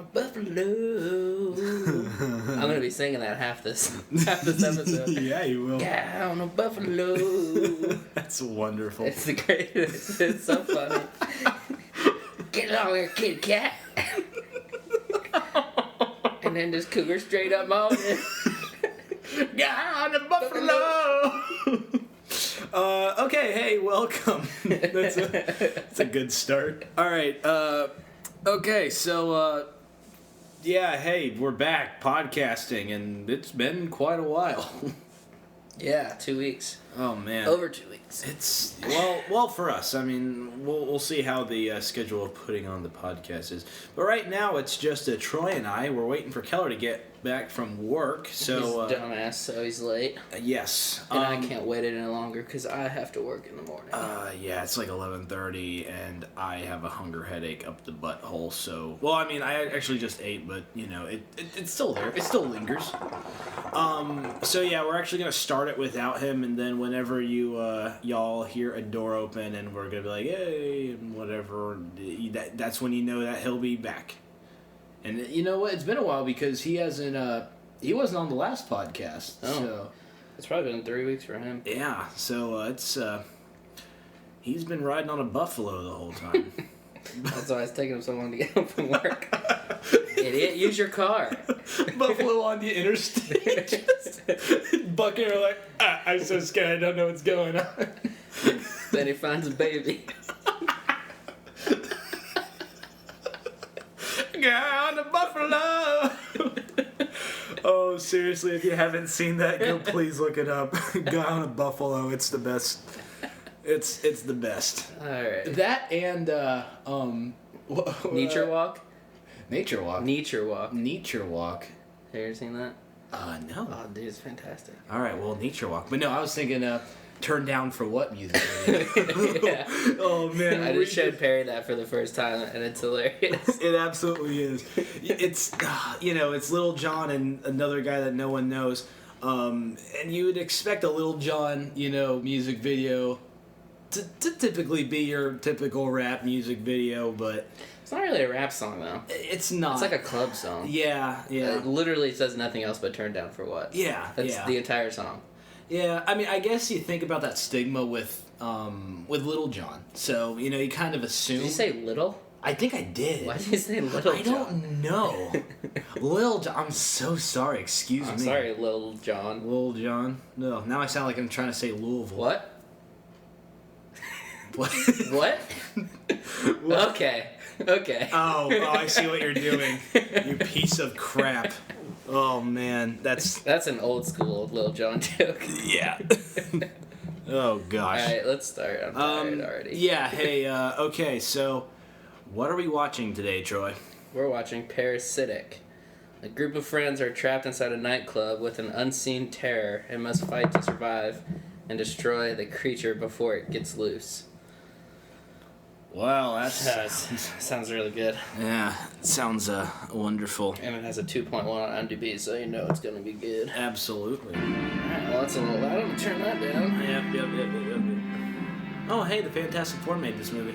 a buffalo. I'm gonna be singing that half this episode. Yeah, you will. Guy on a buffalo. That's wonderful. It's the greatest. It's so funny. Get along here, kitty cat. And then just cougar straight up moaning. Guy on a buffalo. Okay, hey, welcome. That's a good start. All right. Okay, so yeah, hey, we're back podcasting, and it's been quite a while. Yeah, 2 weeks. Oh man, Over 2 weeks. it's well for us. I mean, we'll see how the schedule of putting on the podcast is. But right now, it's just Troy and I. We're waiting for Keller to get back from work. So He's dumbass, so he's late. Yes, And I can't wait any longer because I have to work in the morning. Yeah, it's like 11:30, and I have a hunger headache up the butthole. So, well, I mean, I actually just ate, but you know, it's still there. It still lingers. So yeah, we're actually gonna start it without him, and then whenever y'all hear a door open, and we're gonna be like, hey, and whatever, that's when you know that he'll be back. And you know what? It's been a while because he hasn't. He wasn't on the last podcast. Oh. So. It's probably been 3 weeks for him. Yeah, so it's he's been riding on a buffalo the whole time. That's why it's taking him so long to get home from work. Idiot, use your car. Buffalo on the interstate. Bucket are like, I'm so scared, I don't know what's going on. Then he finds a baby. Guy on the buffalo. Oh, seriously, if you haven't seen that, go please look it up. Guy on a buffalo, it's the best. It's the best. Alright. That and Nature Walk? Nature Walk. Nature Walk. Nature Walk. Have you ever seen that? No. Oh, dude, it's fantastic. All right, well, Nature Walk. But no, I was thinking Turn Down for What music video. Yeah. Oh, man. I just showed Perry that for the first time, and it's hilarious. It absolutely is. It's, it's Lil Jon and another guy that no one knows. And you would expect a Lil Jon, music video to typically be your typical rap music video, but... It's not really a rap song, though. It's not. It's like a club song. Yeah. It literally says nothing else but Turn Down for What. Yeah, That's the entire song. Yeah, I mean, I guess you think about that stigma with Lil Jon. So, you kind of assume... Did you say little? I think I did. Why did you say Little John? I don't know. Lil Jon. I'm so sorry. Excuse me. I'm sorry, Lil Jon. Lil Jon. No, now I sound like I'm trying to say Louisville. What? What? What? What? Okay. Oh, I see what you're doing. You piece of crap. Oh, man. That's an old school Lil Jon joke. Yeah. Oh, gosh. Alright, let's start. I'm tired already. Yeah, hey, okay, so what are we watching today, Troy? We're watching Parasitic. A group of friends are trapped inside a nightclub with an unseen terror and must fight to survive and destroy the creature before it gets loose. Wow, that sounds really good. Yeah, it sounds wonderful. And it has a 2.1 on IMDb, so you know it's going to be good. Absolutely. Alright, well, that's a little loud. I'm going to turn that down. Yep. Oh, hey, the Fantastic Four made this movie.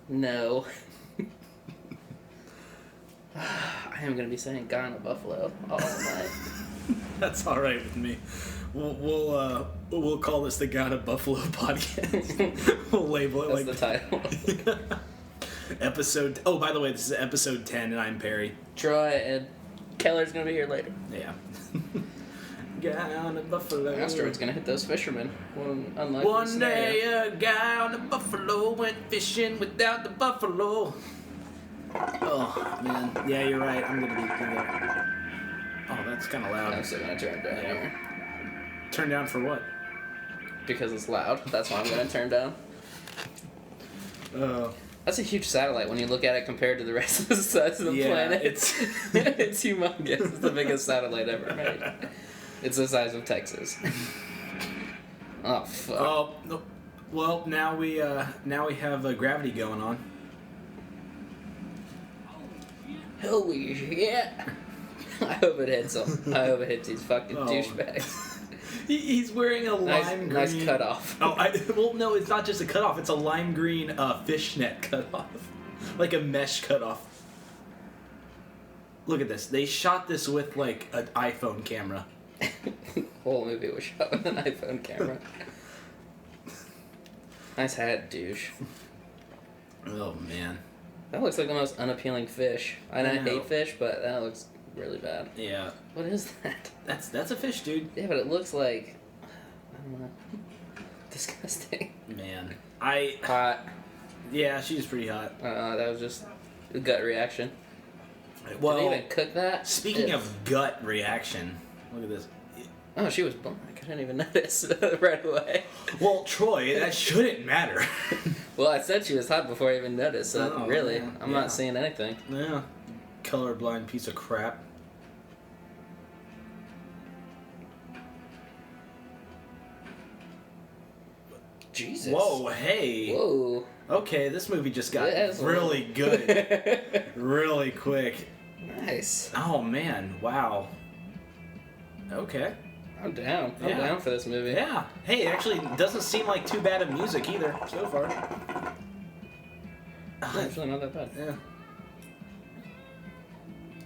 No. I am going to be saying Guy on a Buffalo all night. That's all right with me. We'll call this the God of Buffalo podcast. We'll label it That's like the title. Episode. Oh, by the way, this is episode 10, and I'm Perry. Troy and Keller's gonna be here later. Yeah. Guy on a buffalo. Asteroid's gonna hit those fishermen. Unlikely One scenario. day, a guy on a buffalo went fishing without the buffalo. Oh man, yeah, you're right. I'm gonna be there. Oh, that's kind of loud. I'm still gonna turn it down here. Turn down for what? Because it's loud. That's why I'm gonna turn down. Oh. That's a huge satellite when you look at it compared to the rest of the size of the planet. It's It's humongous. It's the biggest satellite ever made. It's the size of Texas. Oh fuck. Oh no. Well, now we have gravity going on. Holy shit. I hope it hits them. I hope it hits these fucking douchebags. He's wearing a lime green. Nice cutoff. Well, no, it's not just a cutoff. It's a lime green fishnet cutoff, like a mesh cutoff. Look at this. They shot this with like an iPhone camera. The whole movie was shot with an iPhone camera. Nice hat, douche. Oh man. That looks like the most unappealing fish. I hate fish, but that looks really bad. Yeah. What is that? That's a fish, dude. Yeah, but it looks like, I don't know, disgusting. Man, Hot. Yeah, she's pretty hot. That was just a gut reaction. Well, did they even cook that? Speaking of gut reaction, look at this. Oh, she was black. I didn't even notice right away. Well, Troy, that shouldn't matter. Well, I said she was hot before I even noticed, so really, yeah, I'm not seeing anything. Yeah. Colorblind piece of crap. Jesus. Whoa, hey. Whoa. Okay, this movie just got really good. Really quick. Nice. Oh, man. Wow. Okay. I'm down. I'm down for this movie. Yeah. Hey, it actually doesn't seem like too bad of music either so far. Yeah, it's really not that bad. Yeah.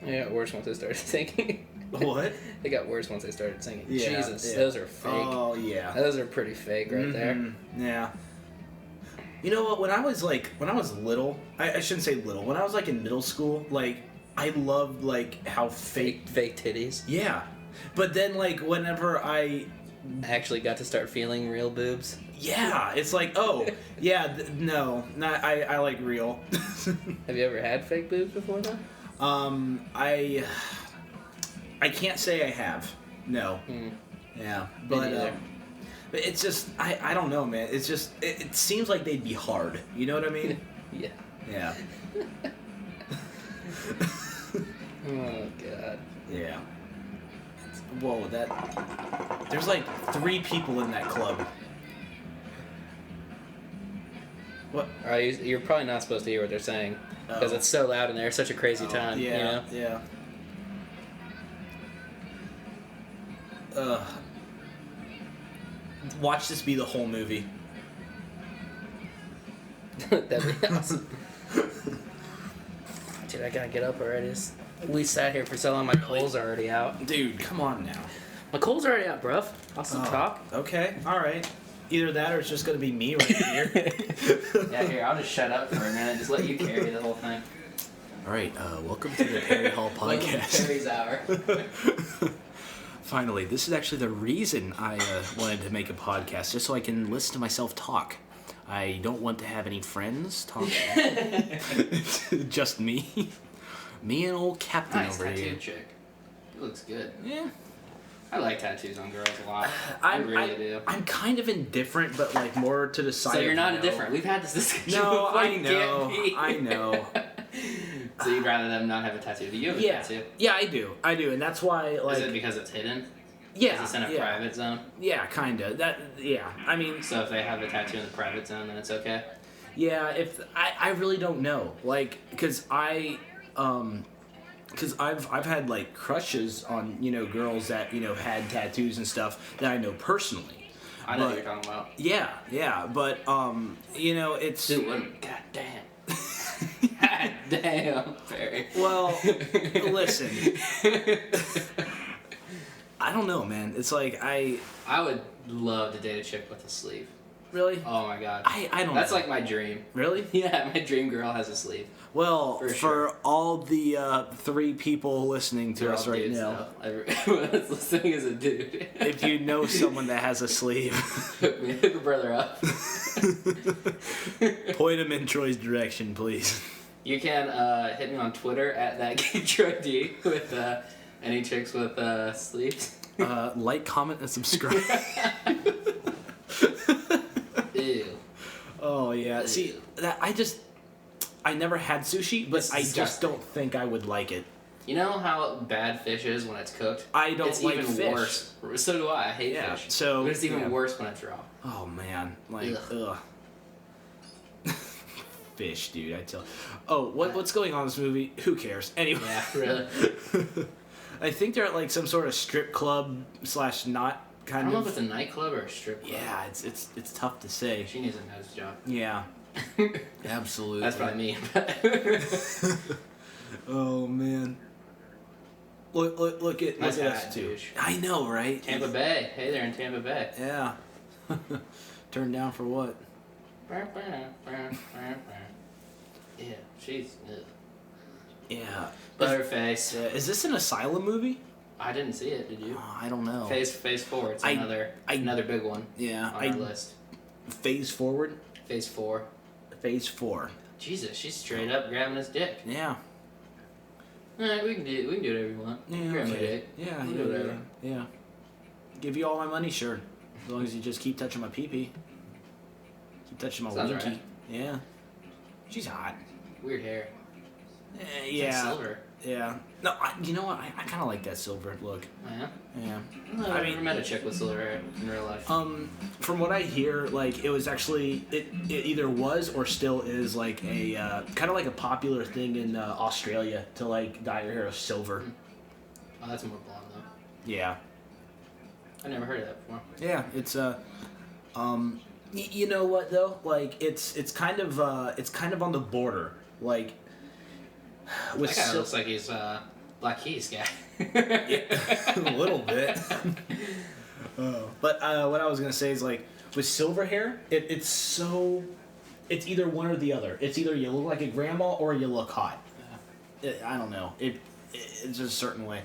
It got worse once they started singing. What? It got worse once they started singing. Yeah, Jesus, those are fake. Oh, yeah. Those are pretty fake right there. Yeah. You know what? When I was little, I shouldn't say little. When I was like in middle school, like I loved like how fake titties. Yeah. But then like whenever I actually got to start feeling real boobs. Yeah, it's like, oh, yeah, no, not I like real. Have you ever had fake boobs before though? I can't say I have. No. Yeah, but it's just I don't know, man. It's just it seems like they'd be hard. You know what I mean? Yeah. Yeah. Oh god. Yeah. Whoa, there's like 3 people in that club. What? You're probably not supposed to hear what they're saying because it's so loud in there. It's such a crazy time. Yeah. You know? Yeah. Watch this be the whole movie. That'd be awesome. Dude, I gotta get up already. We sat here for so long. My coals are already out. Dude, come on now. My coals are already out, bruv. I'll still talk. Okay, all right. Either that or it's just gonna be me right here. Yeah, here. I'll just shut up for a minute. Just let you carry the whole thing. All right. Welcome to the Perry Hall podcast. Perry's hour. Finally, this is actually the reason I wanted to make a podcast, just so I can listen to myself talk. I don't want to have any friends talk. Just me. Me and old Captain over here. Tattoo chick. It looks good. Yeah. I like tattoos on girls a lot. I really do. I'm kind of indifferent, but like more to the side. So you're not no. indifferent. We've had this discussion No, before. I know. I know. So you'd rather them not have a tattoo? Do you have a tattoo? Yeah, I do, and that's why. Like, is it because it's hidden? Yeah. Is it in a private zone? Yeah, kinda. I mean. So if they have a tattoo in the private zone, then it's okay. Yeah, if I really don't know, like, because I've had like crushes on girls that had tattoos and stuff that I know personally. I know what you're talking about. Yeah, but it's. Dude, God damn. God damn, Perry. Well, listen. I don't know, man. It's like I would love to date a chick with a sleeve. Really? Oh my god. I don't know. That's like my dream. Really? Yeah, my dream girl has a sleeve. Well, for all the 3 people listening to us right now. Everyone that's listening is a dude. If you know someone that has a sleeve, hook a brother up. Point him in Troy's direction, please. You can hit me on Twitter at ThatGayTroyD with any chicks with sleeves. Like, comment, and subscribe. Ew. Oh yeah. Ew. See, I never had sushi, but I just don't think I would like it. You know how bad fish is when it's cooked? I don't like fish. It's even worse. So do I. I hate fish. So, but it's even worse when it's raw. Oh man, like ugh. Fish, dude. I tell. Oh, what's going on in this movie? Who cares? Anyway. Yeah, really. I think they're at like some sort of strip club / not, kind I don't of. know if it's a nightclub or a strip club. Yeah, it's tough to say. She needs a nose job. Yeah. Absolutely. That's what I mean. Oh man. Look at Nice us hat, too. douche. I know, right? Tampa Bay. Hey there in Tampa Bay. Yeah. Turned down for what? Yeah, she's. Ugh. Yeah. Butterface. Is this an asylum movie? I didn't see it. Did you? Oh, I don't know. Phase 4. It's another big one. Yeah. On our list. Phase forward. Phase 4. Phase 4. Jesus, she's straight up grabbing his dick. Yeah. Alright, we can do whatever you want. Yeah. Grab my Okay. dick. Yeah. We'll do whatever. Yeah. Give you all my money, sure. As long as you just keep touching my pee-pee. Keep touching my Sounds winky. right. Yeah. She's hot. Weird hair. It's Yeah. like silver. Yeah. No, you know what? I kind of like that silver look. Oh, yeah? Yeah. I've never met a chick with silver hair in real life. From what I hear, like, it was actually, it either was or still is, like, a, kind of like a popular thing in Australia to, like, dye your hair silver. Oh, that's more blonde, though. Yeah. I never heard of that before. Yeah, it's, you know what, though? Like, it's kind of on the border. Like, with That guy looks like he's Black Keys guy. a little bit. But what I was gonna say is, like, with silver hair, it's either one or the other. It's either you look like a grandma or you look hot. I don't know. It's just a certain way.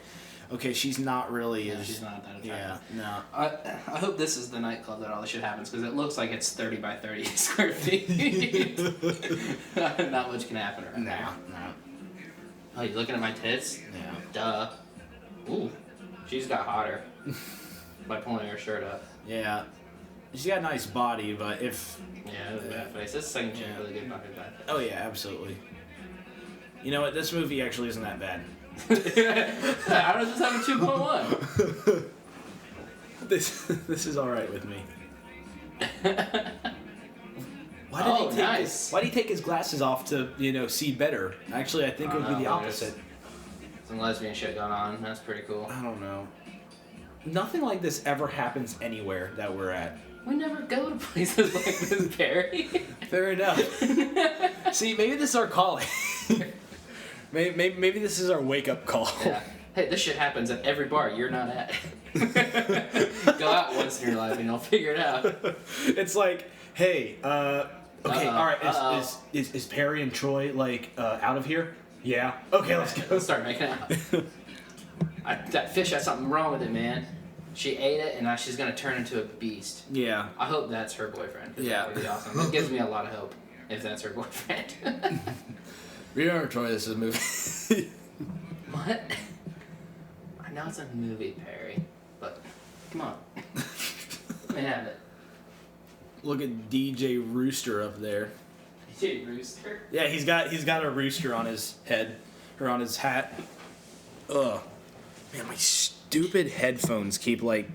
Okay, she's not really. No, she's not that attractive. Yeah, no. I hope this is the nightclub that all this shit happens, because it looks like it's 30 by 30 square feet. Not much can happen around there. No. Oh, you looking at my tits? Yeah. Duh. Ooh, she's got hotter by pulling her shirt up. Yeah. She's got a nice body, but if. Yeah, it was a bad face. This second chick really good fucking bad face. Oh yeah, absolutely. You know what? This movie actually isn't that bad. I was just having 2.1. This is all right with me. Why did he take his glasses off to, see better? Actually, I think it would be the opposite. Some lesbian shit going on. That's pretty cool. I don't know. Nothing like this ever happens anywhere that we're at. We never go to places like this, Barry. Fair enough. See, maybe this is our calling. Maybe this is our wake-up call. Yeah. Hey, this shit happens at every bar you're not at. Go out once in your life and you'll figure it out. It's like, hey, okay, all right, is Perry and Troy, like, out of here? Yeah. Okay, let's go. Let's start making out. That fish has something wrong with it, man. She ate it, and now she's gonna turn into a beast. Yeah. I hope that's her boyfriend. Yeah. That would be awesome. That gives me a lot of hope, if that's her boyfriend. Remember, Troy, this is a movie. What? I know it's a movie, Perry, but come on. Let me have it. Look at DJ Rooster up there. DJ Rooster? Yeah, he's got a rooster on his head, or on his hat. Ugh. Man, my stupid headphones keep, like,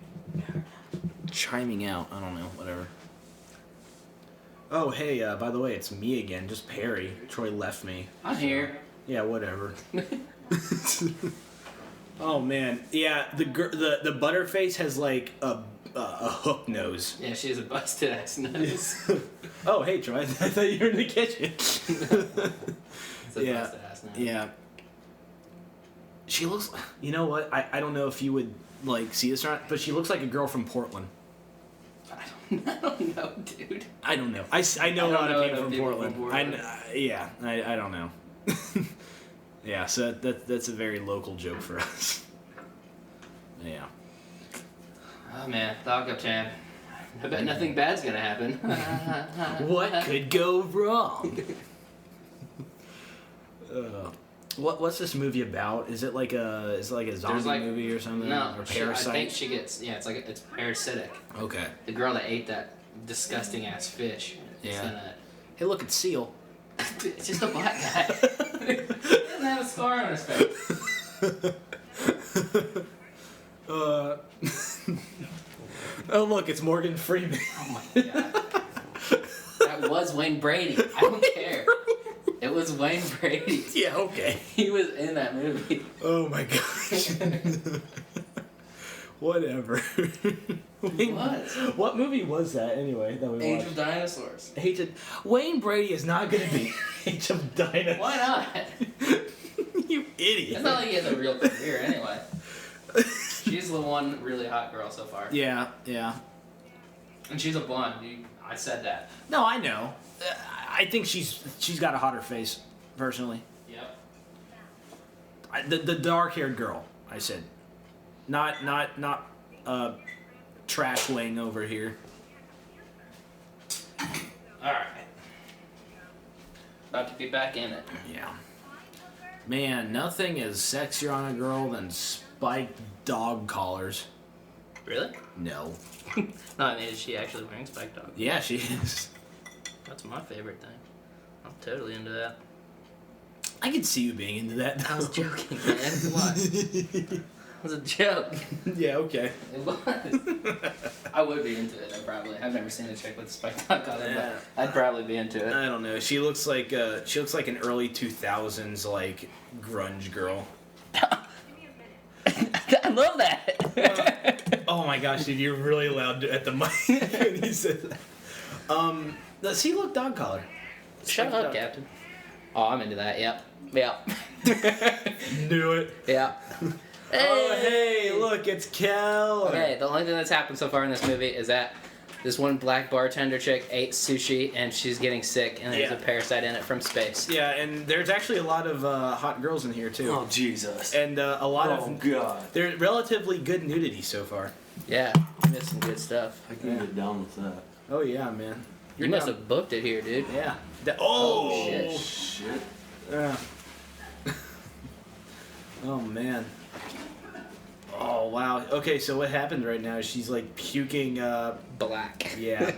chiming out. I don't know, whatever. Oh, hey, by the way, it's me again, just Perry. Troy left me. I'm here. Yeah, whatever. Oh, man. Yeah, the Butterface has, like, a hook nose. Yeah, she has a busted ass nose. Oh, hey, Troy. I thought you were in the kitchen. It's a Yeah. busted ass nose. Yeah. She looks... You know what? I don't know if you would, like, see this or not, but she looks like a girl from Portland. I don't know, dude. I don't know. I know a lot of people from people Portland. from Portland. I don't know. Yeah, so that's a very local joke for us. Yeah. Oh, man. Dog up time. I bet nothing bad's gonna happen. What could go wrong? What's this movie about? Is it like a zombie movie or something? No, or Parasite? I think she gets it's parasitic. Okay. The girl that ate that disgusting ass fish. Yeah. Hey, look, it's Seal. It's just a black guy. He doesn't have a scar on his face. Oh, look, it's Morgan Freeman. Oh my god. That was Wayne Brady. I don't care. It was Wayne Brady. Yeah, okay. He was in that movie. Oh my gosh. Whatever. Wayne, was. What movie was that anyway that we Age watched? of Dinosaurs. Wayne Brady is not going to be Age of Dinosaurs. Why not? You idiot. It's not like he has a real career anyway. She's the one really hot girl so far. Yeah. And she's a blonde. I said that. No, I know. I think she's got a hotter face, personally. Yep. The dark-haired girl, I said. Not trash wing over here. Alright. About to be back in it. Yeah. Man, nothing is sexier on a girl than spiked dog collars. Really? No. No, I mean, is she actually wearing spiked dog? Yeah, she is. That's my favorite thing. I'm totally into that. I could see you being into that. I was joking, man. Come on. It was a joke. Yeah, okay. It was. I would be into it, though, probably. I've never seen a chick with a spiked dog collar, Yeah. but I'd probably be into it. I don't know. She looks like an early 2000s like grunge girl. I love that. Oh my gosh, dude, you're really loud at the mic when you said that. Does he look dog collar? Shut up, Captain. Oh, I'm into that. Yep. Knew it. Yeah. Oh, hey, look, it's Kel. Okay, the only thing that's happened so far in this movie is that this one black bartender chick ate sushi and she's getting sick and there's a parasite in it from space. Yeah, and there's actually a lot of hot girls in here too. Oh, Jesus. And a lot of God. There's relatively good nudity so far. Yeah, you missed some good stuff. I can get down with that. Oh yeah, man. You must have booked it here, dude. Yeah. Oh, shit. Shit. Yeah. Oh man. Oh wow. Okay, so what happened right now is she's like puking. Black. Yeah.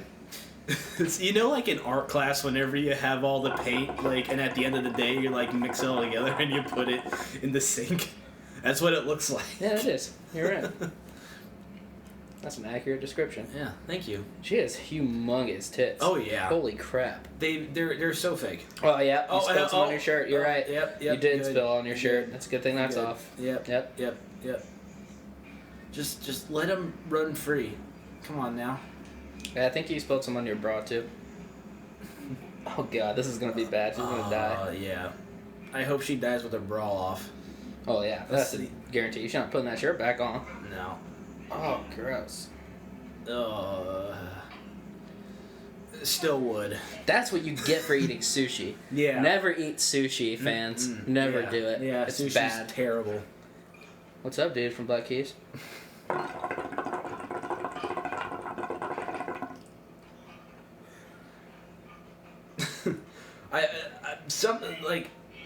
It's, you know, like in art class, whenever you have all the paint, like, and at the end of the day, you like mix it all together and you put it in the sink. That's what it looks like. Yeah, it is. You're right. That's an accurate description. Yeah. Thank you. She has humongous tits. Oh yeah. Holy crap. They're so fake. Oh yeah. You spilled some on your shirt. You're right. Yep. You did good. spill on your shirt. That's a good thing that's Good. off. Yep. Yep. Yep. Just let them run free. Come on now. Yeah, I think you spilled some on your bra too. Oh god, this is gonna be bad. She's gonna die. Yeah. I hope she dies with her bra off. Oh yeah, that's a guarantee. You're not putting that shirt back on. No. Oh, gross. Still would. That's what you get for eating sushi. Yeah. Never eat sushi, fans. Never Yeah. do it. Yeah, It's sushi's bad. terrible. What's up, dude, from Black Keys?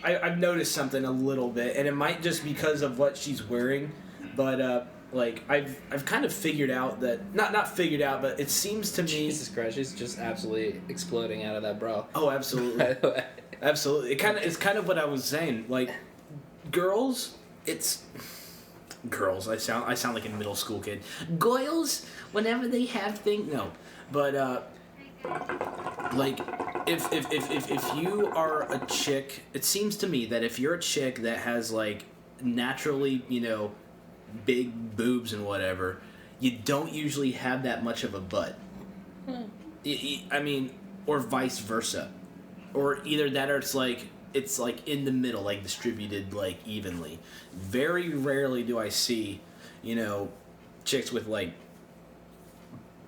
I've noticed something a little bit, and it might just because of what she's wearing, but like I've kind of figured out that not figured out, but it seems to me. Jesus Christ, she's just absolutely exploding out of that bra. Oh, absolutely, By the way. absolutely. It's kind of what I was saying. Like girls, it's girls. I sound like a middle school kid. Girls, whenever they have things, no, but like if you are a chick, it seems to me that if you're a chick that has like naturally, you know, big boobs and whatever, you don't usually have that much of a butt. I mean, or vice versa, or either that or it's like in the middle, like distributed like evenly. Very rarely do I see, you know, chicks with like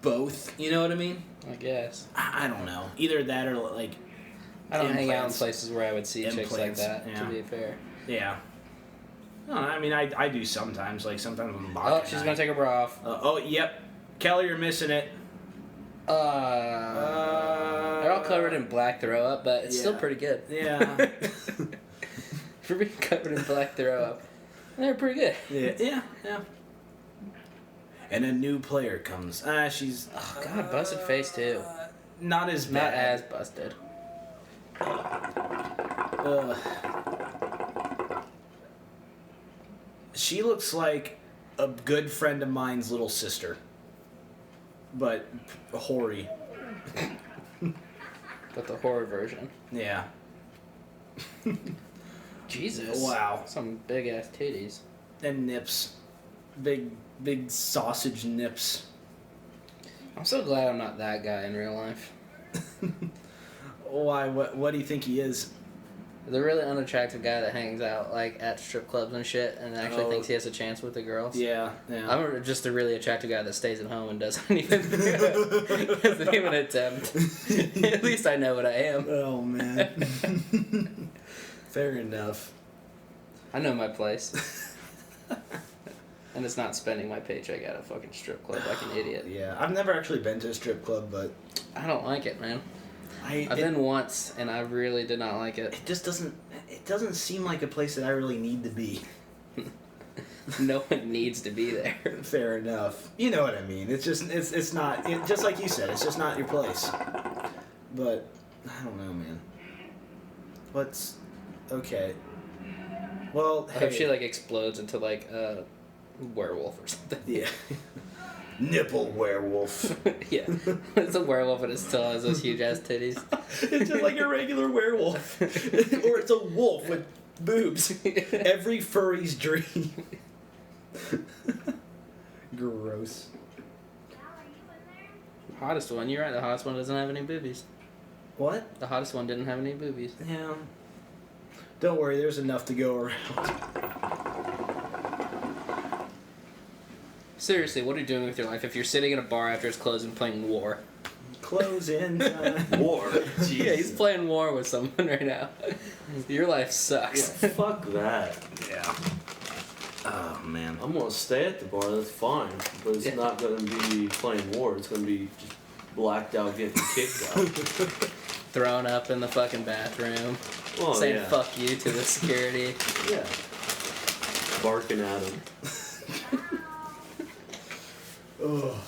both. You know what I mean? I guess. I don't know. Either that or like. I don't hang out in implants. places where I would see chicks like Implants, that, yeah. to be fair. Yeah. No, I mean, I do sometimes. Like sometimes I'm Oh, she's gonna take her bra off. Oh, yep. Kelly, you're missing it. They're all covered in black throw up, but it's still yeah. pretty good. Yeah. For being covered in black throw up, they're pretty good. Yeah. And a new player comes. She's. Oh god, busted face too. Not as Not bad. as busted. She looks like a good friend of mine's little sister, but hoary. But the horror version. Yeah. Jesus. Wow. Some big ass titties. And nips, big sausage nips. I'm so glad I'm not that guy in real life. Why? What do you think he is? The really unattractive guy that hangs out like at strip clubs and shit and actually thinks he has a chance with the girls. Yeah. I'm just a really attractive guy that stays at home and doesn't even attempt. At least I know what I am. Oh man. Fair enough. I know my place. And it's not spending my paycheck at a fucking strip club like an idiot. Yeah, I've never actually been to a strip club, but I don't like it, man. I've been once, and I really did not like it. It just doesn't. It doesn't seem like a place that I really need to be. No one needs to be there. Fair enough. You know what I mean. It's just. It's not. Just like you said. It's just not your place. But I don't know, man. What's okay? Well, I hope she like explodes into like a werewolf or something. Yeah. Nipple werewolf. Yeah, it's a werewolf and it still has those huge ass titties. It's just like a regular werewolf, or it's a wolf with boobs. Every furry's dream. Gross. Hottest one, you're right. The hottest one doesn't have any boobies. What? The hottest one didn't have any boobies. Yeah. Don't worry, there's enough to go around. Seriously, what are you doing with your life if you're sitting in a bar after it's closed and playing War? Close in time. War. Yeah, he's playing War with someone right now. Your life sucks. Yeah, fuck that. Yeah. Oh man. I'm gonna stay at the bar. That's fine, but it's not gonna be playing War. It's gonna be just blacked out, getting kicked out. Thrown up in the fucking bathroom. Oh, saying fuck you to the security. Yeah. Barking at him. Oh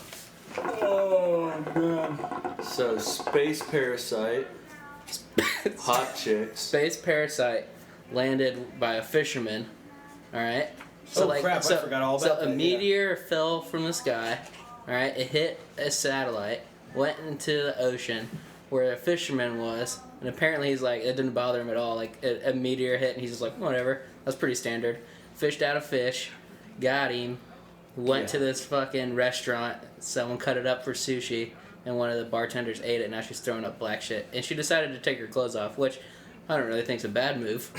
man. So, Space Parasite, hot chicks. Space Parasite landed by a fisherman. Alright? Crap, I forgot all about that. So a meteor fell from the sky. Alright? It hit a satellite, went into the ocean where a fisherman was, and apparently he's like, it didn't bother him at all. Like, a meteor hit, and he's just like, whatever. That's pretty standard. Fished out a fish, got him, went to this fucking restaurant, someone cut it up for sushi, and one of the bartenders ate it, and now she's throwing up black shit. And she decided to take her clothes off, which I don't really think is a bad move.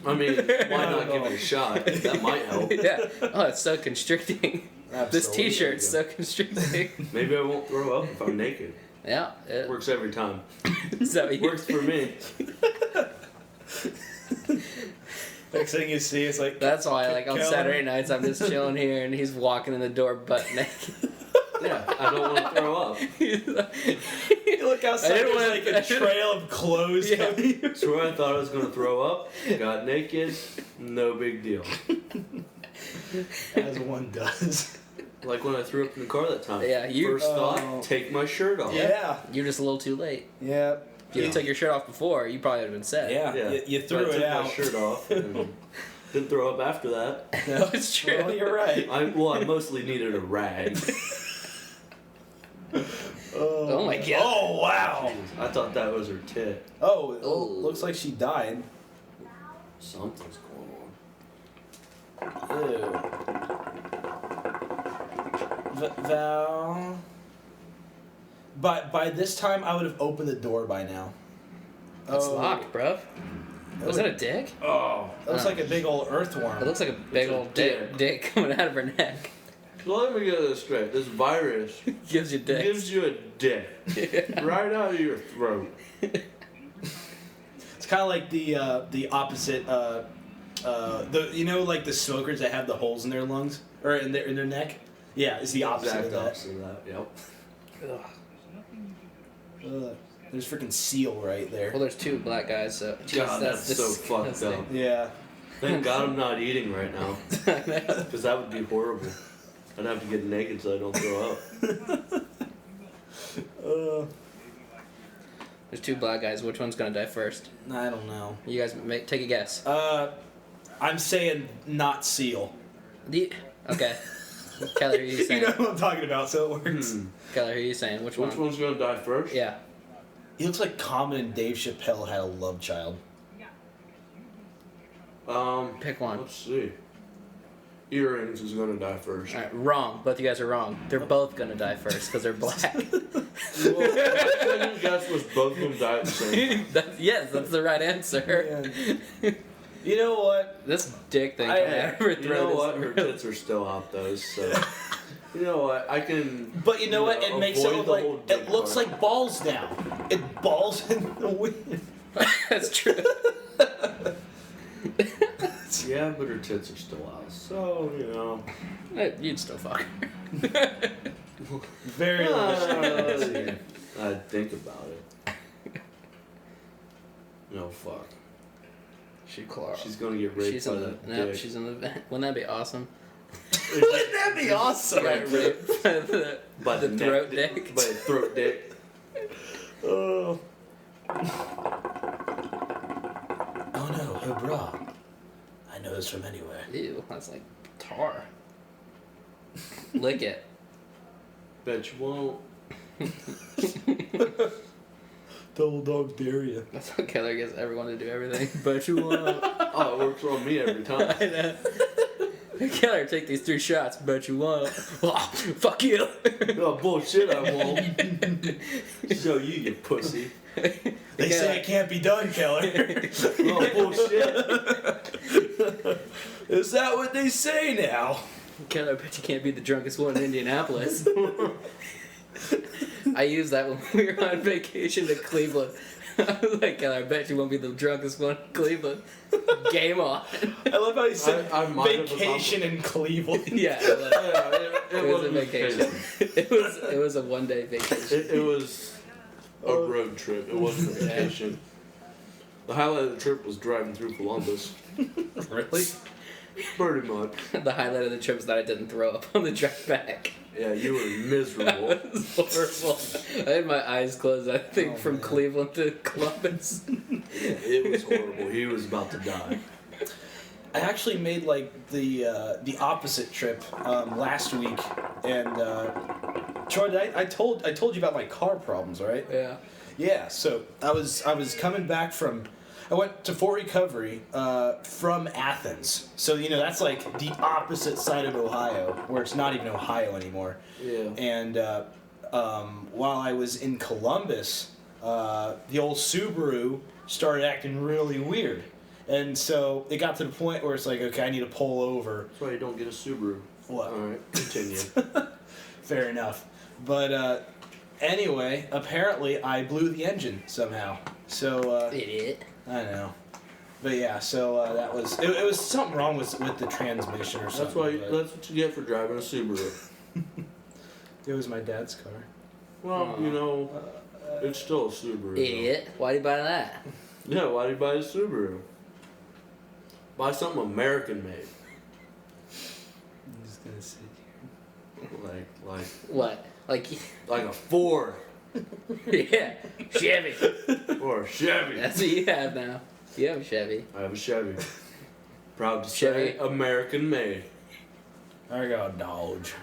I mean, why not give it a shot? That might help. Yeah. Oh, it's so constricting. Absolutely. This t-shirt's so constricting. Maybe I won't throw up if I'm naked. Yeah. It Works every time. So Works for me. Next thing you see is like. that's why, like, on Kelly. Saturday nights, I'm just chilling here, and he's walking in the door butt naked. Yeah, I don't want to throw up. You look outside, I didn't there's wanna- like a trail of clothes coming. So where I thought I was going to throw up, got naked, no big deal. As one does. Like when I threw up in the car that time. Yeah, you- First thought, take my shirt off. Yeah. You're just a little too late. Yeah. If you took your shirt off before, you probably would have been set. Yeah. Yeah. You But threw I it took out. my shirt off and didn't throw up after that. No, it's true. Well, you're right. I mostly needed a rag. Oh my god. Oh wow. I thought that was her tit. Oh, Oh. looks like she died. Something's going on. Ew. Val. By this time, I would have opened the door by now. It's locked, bruv. Was that a dick? Oh, that looks Oh. like a big old earthworm. It looks like a big It's a old dick. dick coming out of her neck. So let me get this straight. This virus Gives you dick. gives you a dick right out of your throat. It's kind of like the opposite. Like the smokers that have the holes in their lungs or in their neck. Yeah, it's the opposite Exact of that. opposite of that. Yep. Ugh. Ugh. There's freaking seal right there. Well, there's two black guys, so... God, that's so fucked disgusting. up. Yeah. Thank God I'm not eating right now, I know. because that would be horrible. I'd have to get naked so I don't throw up. There's two black guys. Which one's gonna die first? I don't know. You guys take a guess. I'm saying not seal. Okay. Keller, who are you You saying? know what I'm talking about, so it works. Keller, who are you saying? Which one? Which one's gonna die first? Yeah. He looks like Common and Dave Chappelle had a love child. Pick one. Let's see. Earrings is gonna die first. All right, wrong. Both you guys are wrong. They're both gonna die first because they're black. Well, second guess was both of them die at the same time. Yes, that's the right answer. You know what? This dick thing. You know what? Her tits are still out though, so. You know what? I can. But you know what? It makes it avoid look the like whole dick it looks part. like balls now. It balls in the wind. That's true. Yeah, but her tits are still out, so you know. You'd still fuck her. Very I'd think about it. No fuck. She's gonna get raped She's by in the that no. dick. She's in the vent. Wouldn't that be awesome? Wouldn't that be awesome? Got raped by the By the neck throat dick. dick. By the throat dick. Oh no, her bra. I know this from anywhere. Ew, that's like tar. Lick it. Bet you won't. Double dog dare ya. That's how Keller gets everyone to do everything. But you won't. Oh, it works on me every time. I know. Keller, take these 3 shots. Bet you won't. Oh, fuck you. Oh, bullshit, I won't. Show you pussy. They say it can't be done, Keller. Oh, bullshit. Is that what they say now? Keller, I bet you can't be the drunkest one in Indianapolis. I used that when we were on vacation to Cleveland. I was like, Keller, I bet you won't be the drunkest one in Cleveland. Game on. I love how you said I might have vacation in Cleveland. Yeah, Yeah, it it was a wasn't vacation. It was a 1-day vacation. It was a road trip. It wasn't a vacation. The highlight of the trip was driving through Columbus. Really? Pretty much. The highlight of the trip is that I didn't throw up on the drive back. Yeah, you were miserable. It was horrible. I had my eyes closed, I think, from man. Cleveland to Columbus. It was horrible. He was about to die. I actually made like the opposite trip last week, and Troy, I told you about my car problems, right? Yeah. Yeah. So I was coming back from. I went to Fort Recovery from Athens. So, you know, that's like the opposite side of Ohio, where it's not even Ohio anymore. Yeah. And while I was in Columbus, the old Subaru started acting really weird. And so it got to the point where it's like, okay, I need to pull over. That's why you don't get a Subaru. What? Alright, continue. Fair enough. But anyway, apparently I blew the engine somehow. So Idiot. I know. But yeah, so that was it was something wrong with the transmission or something. That's why. but That's what you get for driving a Subaru. it was my dad's car. Well, you know, it's still a Subaru. though. Idiot. Why'd you buy that? Yeah, why do you buy a Subaru? Buy something American made. I'm just gonna sit Like What? Like, a Ford yeah, Chevy. or a Chevy. That's what you have now. You have a Chevy. I have a Chevy. Proud to Chevy. say, American made. here. I got a Dodge.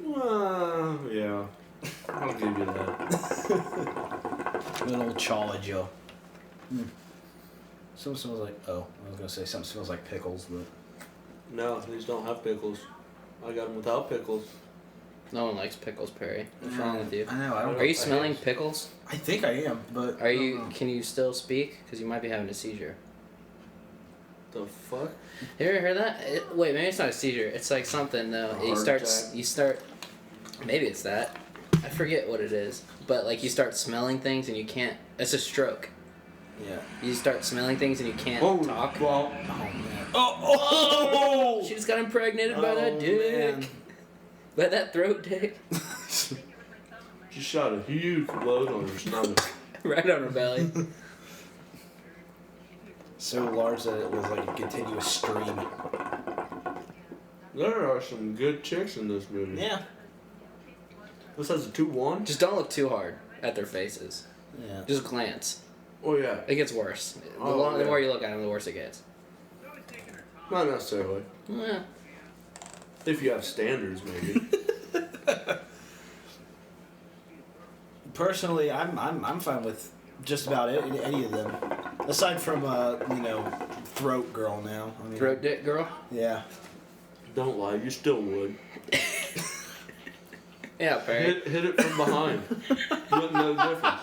Well, yeah. I'll give you that. Good old Charger. Something smells like I was gonna say something smells like pickles, but No, these don't have pickles. I got them without pickles. No one likes pickles, Perry. What's wrong with you? I know. I don't. Are you smelling pickles? I think I am, but Are you? Can you still speak? Because you might be having a seizure. The fuck? You ever heard that? Wait, maybe it's not a seizure. It's like something though. A You heart start. attack? You start. Maybe it's that. I forget what it is. But like you start smelling things and you can't. It's a stroke. yeah. You start smelling things and you can't talk. Well, Oh man. Oh! She just got impregnated by that Oh, dick. man. By that throat dick. she shot a huge load on her stomach. Right on her belly. So large that it was like a continuous stream. There are some good chicks in this movie. Yeah. This has a 2-1. Just don't look too hard at their faces. Yeah. Just glance. Oh yeah. It gets worse. Oh, The yeah. more you look at them, the worse it gets. Not necessarily. Yeah. If you have standards, maybe. Personally, I'm fine with just about any of them, aside from throat girl now. I mean, Throat dick girl. Yeah. Don't lie, you still would. Yeah, Perry. Hit it from behind. You wouldn't know the difference.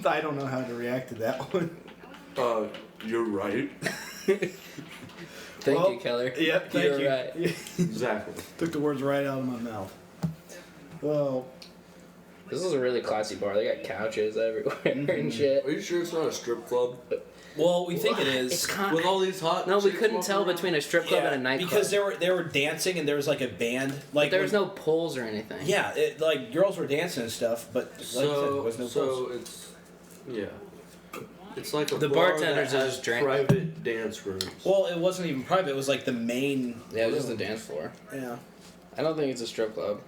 I don't know how to react to that one. You're right. Thank you, Keller. Yep, thank You're you. right. Exactly. Took the words right out of my mouth. Well, This is a really classy bar. They got couches everywhere and shit. Are you sure it's not a strip club? we think it is. It's kind With all these hot No, we chicks couldn't walking tell around? between a strip club and a nightclub. because they were dancing and there was like a band. Like there was when- no poles or anything. Yeah, like girls were dancing and stuff, but like I said, there was no pulse. it's yeah. It's like a The bar bartenders that are has just drinking. private dance rooms. Well, it wasn't even private. It was like the main. Yeah, it was just the dance floor. Yeah, I don't think it's a strip club.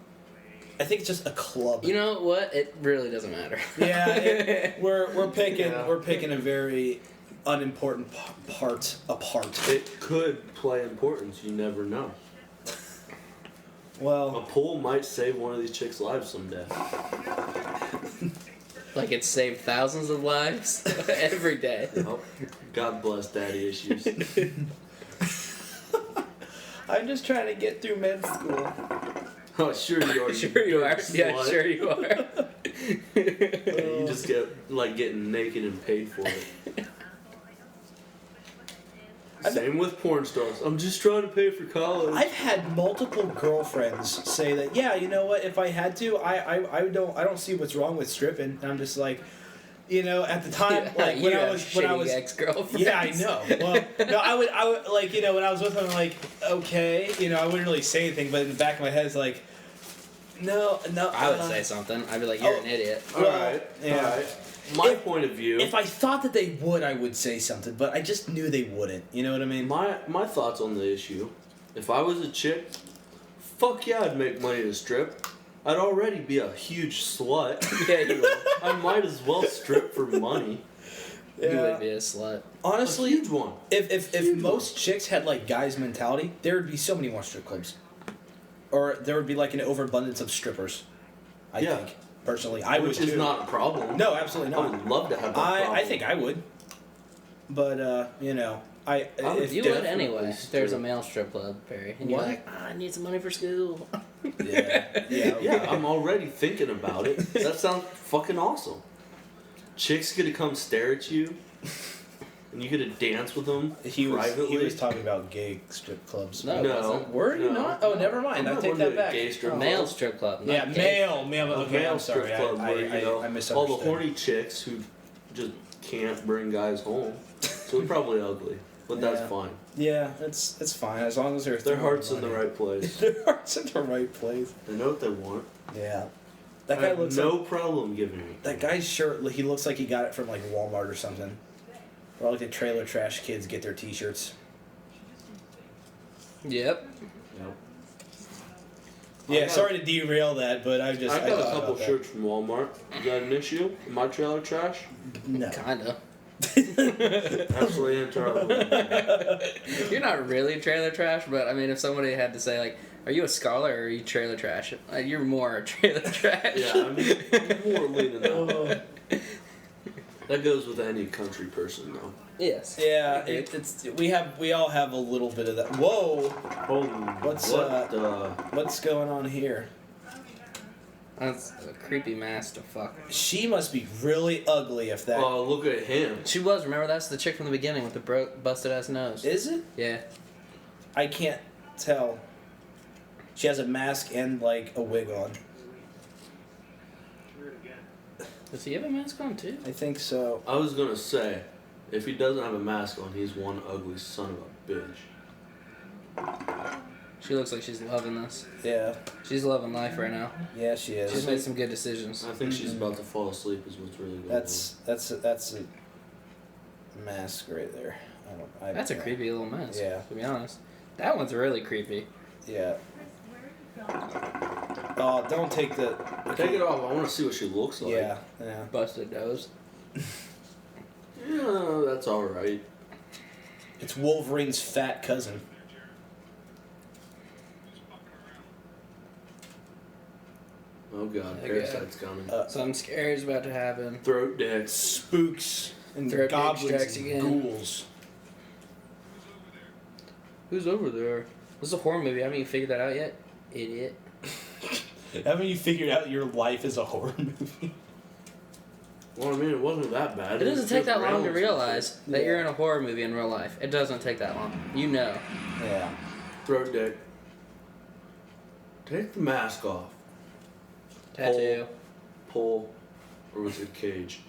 I think it's just a club. You know what? It really doesn't matter. Yeah, we're picking Yeah. we're picking a very unimportant part apart. It could play importance. You never know. A Well, pool might save one of these chicks' lives someday. Like it saved thousands of lives every day. Yep. God bless daddy issues. I'm just trying to get through med school. Oh, sure you are. Sure you are. dirty Yeah, slut. sure you are. You just get like getting naked and paid for it. Same with porn stars. I'm just trying to pay for college. I've had multiple girlfriends say that. Yeah, you know what? If I had to, I don't see what's wrong with stripping. And I'm just like, at the time, like You when I have was shitty ex-girlfriends. Yeah, I know. Well, no, I would like, when I was with them, I'm like, okay, I wouldn't really say anything, but in the back of my head, it's like, no. I would say something. I'd be like, you're an idiot. All well, right. yeah. All right. My point of view. If I thought that they would, I would say something, but I just knew they wouldn't. You know what I mean? My thoughts on the issue. If I was a chick, fuck yeah, I'd make money to strip. I'd already be a huge slut. Yeah, you would. I might as well strip for money. You would be a slut. Honestly, A huge one. if Huge most chicks had like guys' mentality, there would be so many more strip clubs, or there would be like an overabundance of strippers. I Yeah. think personally, I Which would is too. not a problem. No, absolutely I not. would love to have that I problem. think I would, but I would You Definitely would anyway. If there's a strip. male strip club, Perry. And What? you're like, I need some money for school. yeah, Yeah, I'm already thinking about it. That sounds fucking awesome. Chicks get to come stare at you, and you get to dance with them He privately. was talking about gay strip clubs. No, it wasn't. Were you not? Oh, never mind. I'm I not take going to that a back. Gay strip Male club. strip club. Not Yeah, gay. male. A Okay, male I'm sorry. strip club where I all misunderstood. the horny chicks who just can't bring guys home. So they're probably ugly, but that's Yeah. fine. Yeah, it's fine as long as Their heart's in the right place. Their heart's in the right place. They know what they want. Yeah, that I guy have looks no like problem giving it. that guy's shirt. He looks like he got it from like Walmart or something. Or like the trailer trash kids get their T-shirts. Yep. Yep. Yeah, got- sorry to derail that, but I just I got a thought couple about that. shirts from Walmart. Is that an issue? Am I trailer trash? No. Kinda. Absolutely entirely. You're not really trailer trash, but I mean, if somebody had to say, like, are you a scholar or are you trailer trash? You're more trailer trash. Yeah, I'm more leaning that. Oh. That goes with any country person, though. Yes. Yeah, it's we all have a little bit of that. Whoa, Holy, What's, what what's going on here? That's a creepy mask to fuck. She must be really ugly if that Oh, look at him. She was, remember, that's the chick from the beginning with the busted ass nose. is it. Yeah. I can't tell. She has a mask and like a wig on. Does he have a mask on too? I think so. I was gonna say, if he doesn't have a mask on, he's one ugly son of a bitch. She looks like she's loving this. Yeah, She's loving life right now. yeah, she is. She's made some good decisions. I think she's about to fall asleep. Is what's really going That's a mask right there. That's a creepy little mask. Yeah. To be honest, that one's really creepy. Yeah. Oh, don't take the. on. Take it off. I want to see what she looks like. Yeah, yeah. Busted nose. Yeah, that's all right. It's Wolverine's fat cousin. Oh god, Okay. Parasite's coming. Something scary is about to happen. Throat dicks. Spooks. And Throat dick goblins strikes and again. ghouls. Who's over there? This is a horror movie. Haven't you figured that out yet? Idiot. Haven't you figured out your life is a horror movie? Well, I mean, it wasn't that bad. It doesn't take that long to Reynolds and realize that Yeah. you're in a horror movie in real life. It doesn't take that long. You know. Yeah. shit. Throat dick. Take the mask off. Tattoo. Pull. Or was it cage?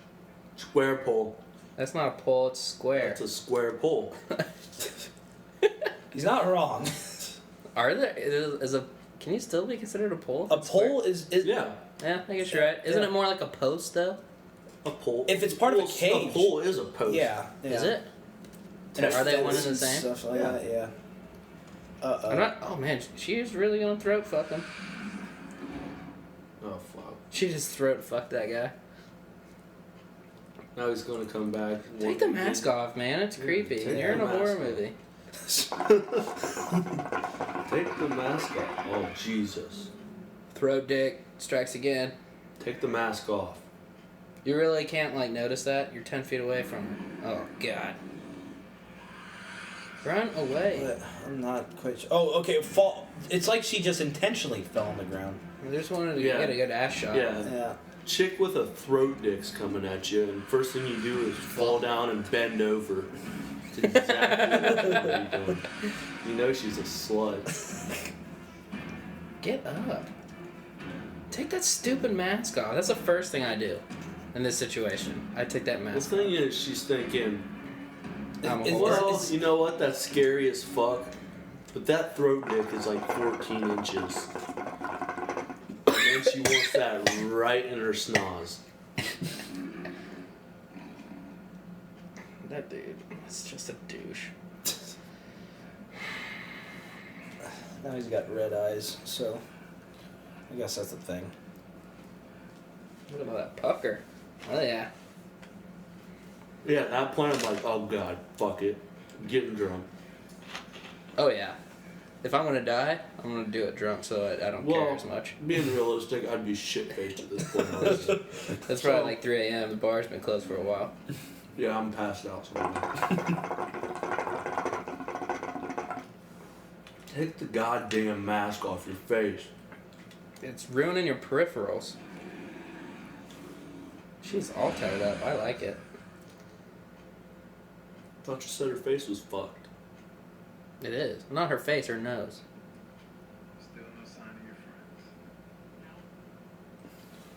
Square pull. That's not a pole, it's square. That's a square pull. He's not wrong. Are there is a can you still be considered a pole? A pole is Yeah. Yeah, I guess you're right. Isn't Yeah. it more like a post though? A pull. If it's part of a Well, cage. A pull is a post. Yeah. Is it? And Are they one and fence the and same? Stuff like Yeah. that, yeah. I'm not. Oh man, she's really gonna throat fuck him. Oh, fuck. She just throat fucked that guy. Now he's gonna come back. and Take want the to mask off, man. It's Yeah, creepy. take You're in the a horror mask movie. Take the mask off. Oh, Jesus. Throat dick strikes again. Take the mask off. You really can't like notice that. You're 10 feet away from her. Oh god. Run away. But I'm not quite sure. Oh, okay. Fall. It's like she just intentionally fell on the ground. I just wanted to Yeah. get a good ass shot. Yeah. Yeah. Chick with a throat dick's coming at you, and first thing you do is fall down and bend over. That's exactly what you're doing. You know she's a slut. Get up. Take that stupid mask off. That's the first thing I do in this situation. I take that The mask thing is, she's thinking, off. I'm a Is- horror. well, you know what? That's scary as fuck. But that throat dick is like 14 inches. And then she wants that right in her schnoz. That dude is just a douche. Now he's got red eyes, so I guess that's the thing. Look at all that pucker. Oh yeah. Yeah, at that point I'm like, oh god, fuck it. I'm getting drunk. Oh yeah. If I'm gonna die, I'm gonna do it drunk so I don't care Well, as much. being realistic, I'd be shit-faced at this point already. That's probably like 3 a.m. The bar's been closed for a while. Yeah, I'm passed out somewhere. Take the goddamn mask off your face. It's ruining your peripherals. She's all tied up. I like it. Thought you said her face was fucked. It is. Not her face, her nose. Still no sign of your friends.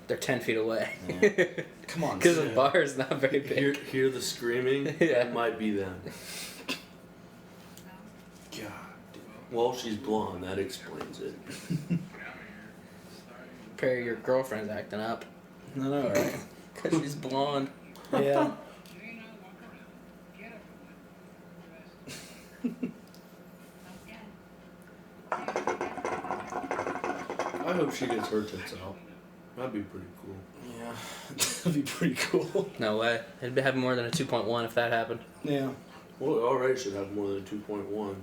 They're 10 feet away. Come on. Because the Yeah. bar is not very big. Hear the screaming? Yeah. It might be them. God. Well, she's blonde. That explains it. Perry, your girlfriend's acting up. No, no, right? Because she's blonde. Yeah. I hope she gets her tits out. That'd be pretty cool. Yeah. That'd be pretty cool. No way. It'd have more than a 2.1 if that happened. Yeah. Well, it already should have more than a 2.1.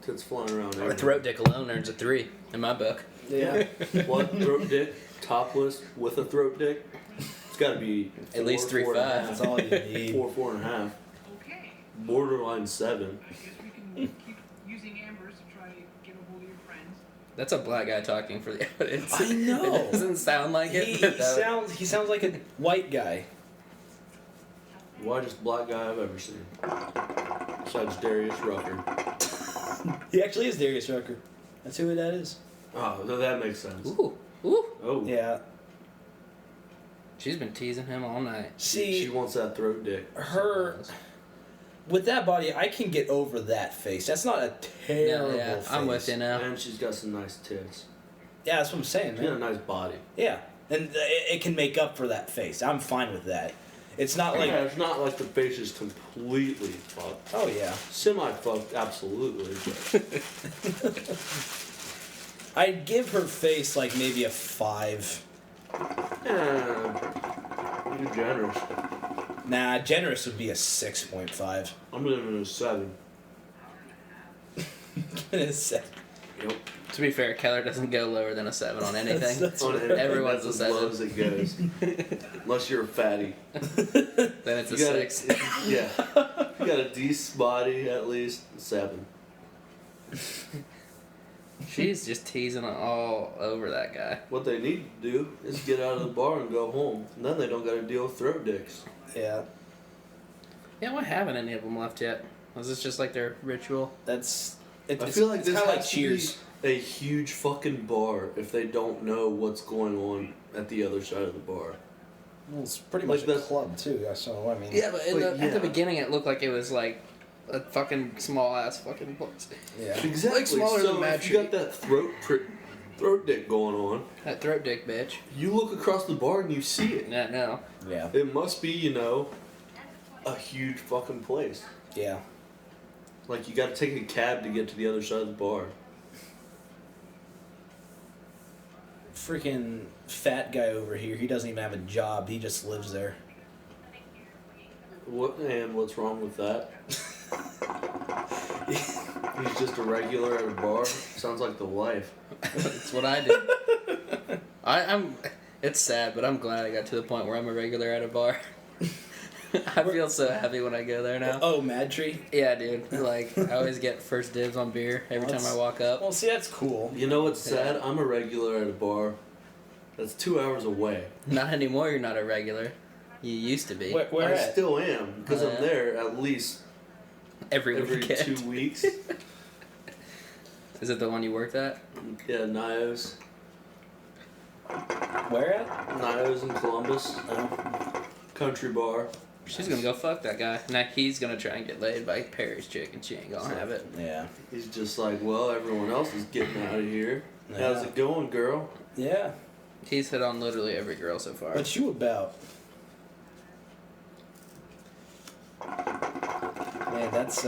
Tits flying around Or a everywhere. throat dick alone earns a 3 in my book. Yeah. What? Throat dick? Topless with a throat dick? It's gotta be At least 3.5. That's all you need. 4.5. Okay. Borderline 7. I guess we can keep using Ambers to try to get a hold of your friends. That's a black guy talking for the audience. I know. It doesn't sound like it. He but that- sounds like a white guy. Whitest black guy I've ever seen. Besides Darius Rucker. He actually is Darius Rucker. That's who that is. Oh, that makes sense. Ooh. Ooh. Oh. Yeah. She's been teasing him all night. See, She wants that throat dick. her with that body, I can get over that face. That's not a terrible No, yeah, face. I'm with you now. And she's got some nice tits. Yeah, that's what I'm saying, She's got a man. nice body. Yeah, and it can make up for that face. I'm fine with that. It's not like, Yeah, it's not like the face is completely fucked. oh yeah. Semi-fucked, absolutely. But I'd give her face like maybe a 5. yeah, you're generous. Nah, generous would be a 6.5. I'm living in a 7. It's Yep. To be fair, Keller doesn't go lower than a 7 on anything. That's On right. anything, Everyone's that's a as low 7. as it goes. Unless you're a fatty. Then it's a You got 6. Yeah. You got a decent body, at least 7. She's just teasing all over that guy. What they need to do is get out of the bar and go home. And then they don't got to deal with throat dicks. Yeah, Yeah, why haven't any of them left yet? Was this just like their ritual? that's. I feel like it's this kind of has like to Cheers. be a huge fucking bar if they don't know what's going on at the other side of the bar. Well, it's pretty Like much a that- club too. So I mean. Yeah, but at the yeah. beginning it looked like it was like a fucking small ass fucking place. Yeah. Exactly. Like smaller so than Mad if you got Tree. that throat dick going on, That throat dick bitch. you look across the bar and you see it. Yeah, no. Yeah. It must be, a huge fucking place. Yeah. Like, you gotta take a cab to get to the other side of the bar. Freaking fat guy over here. He doesn't even have a job. He just lives there. What's wrong with that? He's just a regular at a bar. Sounds like the life. That's what I do. I'm. It's sad, but I'm glad I got to the point where I'm a regular at a bar. I feel so happy when I go there now. Oh, Mad Tree. Yeah, dude. Like, I always get first dibs on beer every time I walk up. Well, see, that's cool. You know what's sad? I'm a regular at a bar. That's 2 hours away. Not anymore, you're not a regular. You used to be. Where I at? still am, because Oh, yeah? I'm there at least Every every weekend. 2 weeks. Is it the one you worked at? Yeah, Nios. Where at? Nios in Columbus. Oh. Country bar. She's gonna go fuck that guy. Now he's gonna try and get laid by Perry's chick, and she ain't gonna have it. Yeah. He's just like, well, everyone else is getting out of here. How's Yeah. it going, girl? Yeah. He's hit on literally every girl so far. What you about? Man, that's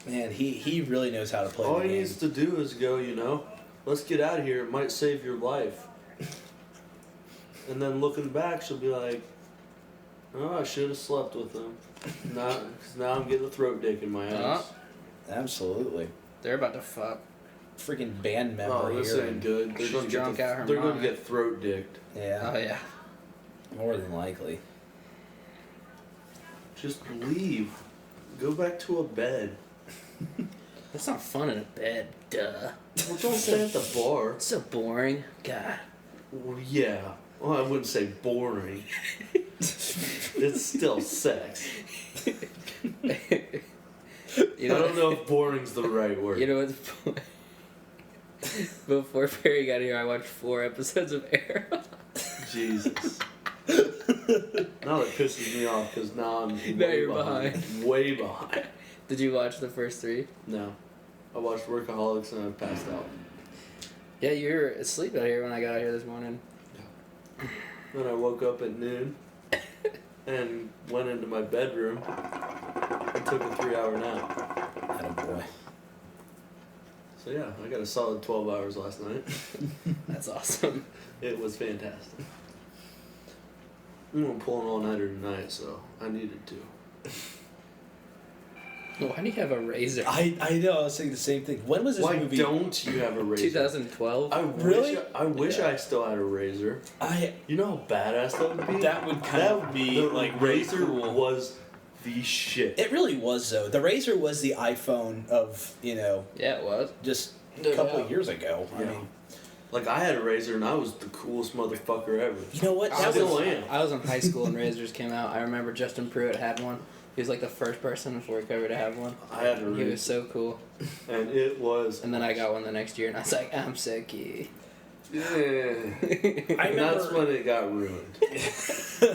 Man, he really knows how to play All the he game. needs to do is go, let's get out of here. It might save your life. And then looking back, she'll be like, oh, I should have slept with him. Because now I'm getting a throat dick in my ass. Absolutely. They're about to fuck. Freaking band member Oh, this here. ain't good. They're She's gonna drunk out her They're going mind. to get throat dicked. Yeah. Oh yeah. More than likely. Just leave. Go back to a bed. That's not fun in a bed. Duh. Well, don't stay at the bar. It's so boring. God. Well, yeah. Well, I wouldn't say boring. It's still sex. You know, I don't know if boring's the right word. You know what's before Perry got here, I watched 4 episodes of Arrow. Jesus. Now that pisses me off because now I'm Now way you're behind. Way behind. Did you watch the first 3? No. I watched Workaholics and I passed out. Yeah, you were asleep out here when I got out here this morning. Then I woke up at noon and went into my bedroom and took a 3-hour nap. Attaboy. So yeah, I got a solid 12 hours last night. That's awesome. It was fantastic. I'm gonna pull an all-nighter tonight, so I needed to. Why do you have a razor? I know, I was saying the same thing. When was this Why movie? don't you have a razor? 2012. I wish Yeah. I still had a razor. You know how badass that would be? That would kind of be the like really razor cool. was the shit. It really was though. The Razor was the iPhone of, Yeah, it was. just a couple Yeah. of years ago. I Yeah. mean, Like I had a razor and I was the coolest motherfucker ever. you know what? I That still was am. I was in high school when razors came out. I remember Justin Pruitt had one. He was like the first person in Fort Cover to have one. I had a He was razor, so cool. and it was. And then I got one the next year, and I was like, I'm so cute. Yeah. I And that's remember- when it got ruined.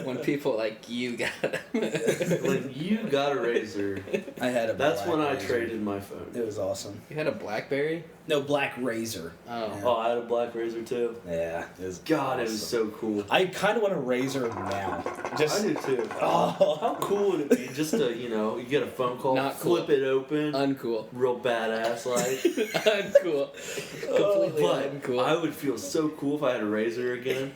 When people like you got When you got a razor, I had a that's black when I Razor. traded my phone. It was awesome. You had a BlackBerry? No, Black Razor. Oh. Yeah. Oh, I had a black razor too. Yeah, it was God, it was awesome. so cool. I kind of want a Razor now. Just I do too. oh, How cool would it be just to, you get a phone call, Not cool. flip it open, Uncool. real badass like. Uncool. Completely But uncool. I would feel so cool if I had a razor again.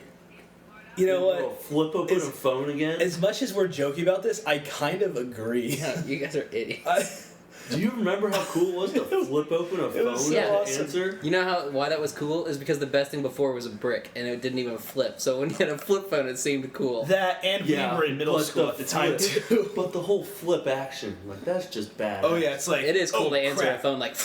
you know Little what? Flip open It's- a phone again. As much as we're joking about this, I kind of agree. Yeah, you guys are idiots. Do you remember how cool it was to flip open a phone was to awesome. answer? You know why that was cool? Is because the best thing before was a brick, and it didn't even flip. So when you had a flip phone, it seemed cool. That and we were in middle but school at the time flip- too. But the whole flip action, like that's just bad. Oh yeah, it's like It is cool oh, to answer crap. a phone like.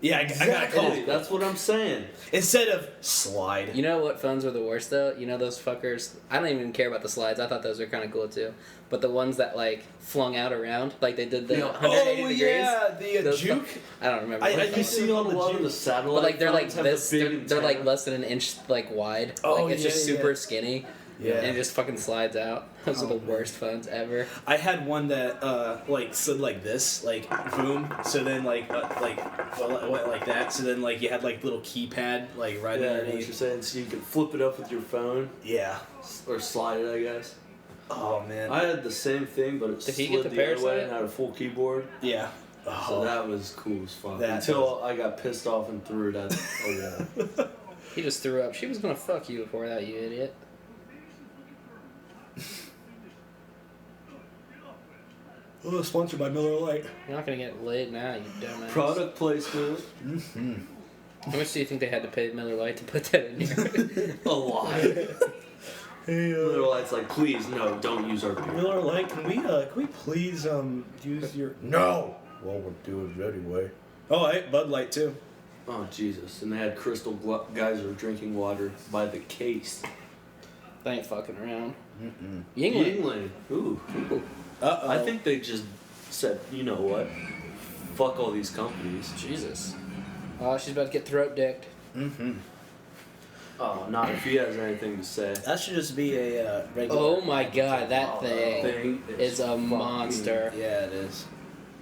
Yeah, I got a Exactly. call. That's what I'm saying. Instead of slide. You know what phones were the worst though? You know those fuckers. I don't even care about the slides. I thought those were kind of cool too. But the ones that like flung out around, like they did the Yeah. 180 Oh degrees. yeah, the Those juke. I don't remember. I- what I it's You called. see on a lot of the juke. satellite But like they're like phones have the this. big They're like antenna. less than an inch like wide. Oh, like it's just yeah, super yeah. skinny. Yeah. And it just fucking slides out. Those are Oh, the man. worst phones ever. I had one that like slid like this, like boom. So then like went like that. So then like you had like little keypad like right Yeah, I know what you're underneath. saying. So you can flip it up with your phone Yeah. or slide it, I guess. Oh man. I had the same thing, but it Did he slid get the the other way Parasitic? and had a full keyboard. Yeah. So Oh. that was cool as fuck. That Until I got pissed off and threw it at a wall. He just threw up. She was gonna fuck you before that, you idiot. Oh, sponsored by Miller Lite. You're not gonna get laid now, you dumbass. Product placement, Mm-hmm. How much do you think they had to pay Miller Lite to put that in here? a lot. Hey, Little Light's like, please, no, don't use our beer. Miller Lite, can we please use your? No. Well, we'll do it anyway. Oh, hey, Bud Light too. Oh, Jesus. And they had Crystal Geyser drinking water by the case. They ain't fucking around. Mm-mm. Yingling. Yingling. Ooh. Uh-oh. I think they just said, you know what? Fuck all these companies. Jesus. Oh, she's about to get throat dicked. Mm-hmm. Oh, not if he has anything to say. That should just be a regular. Oh my god, that Oh, thing is a fucking- monster. Yeah, it is.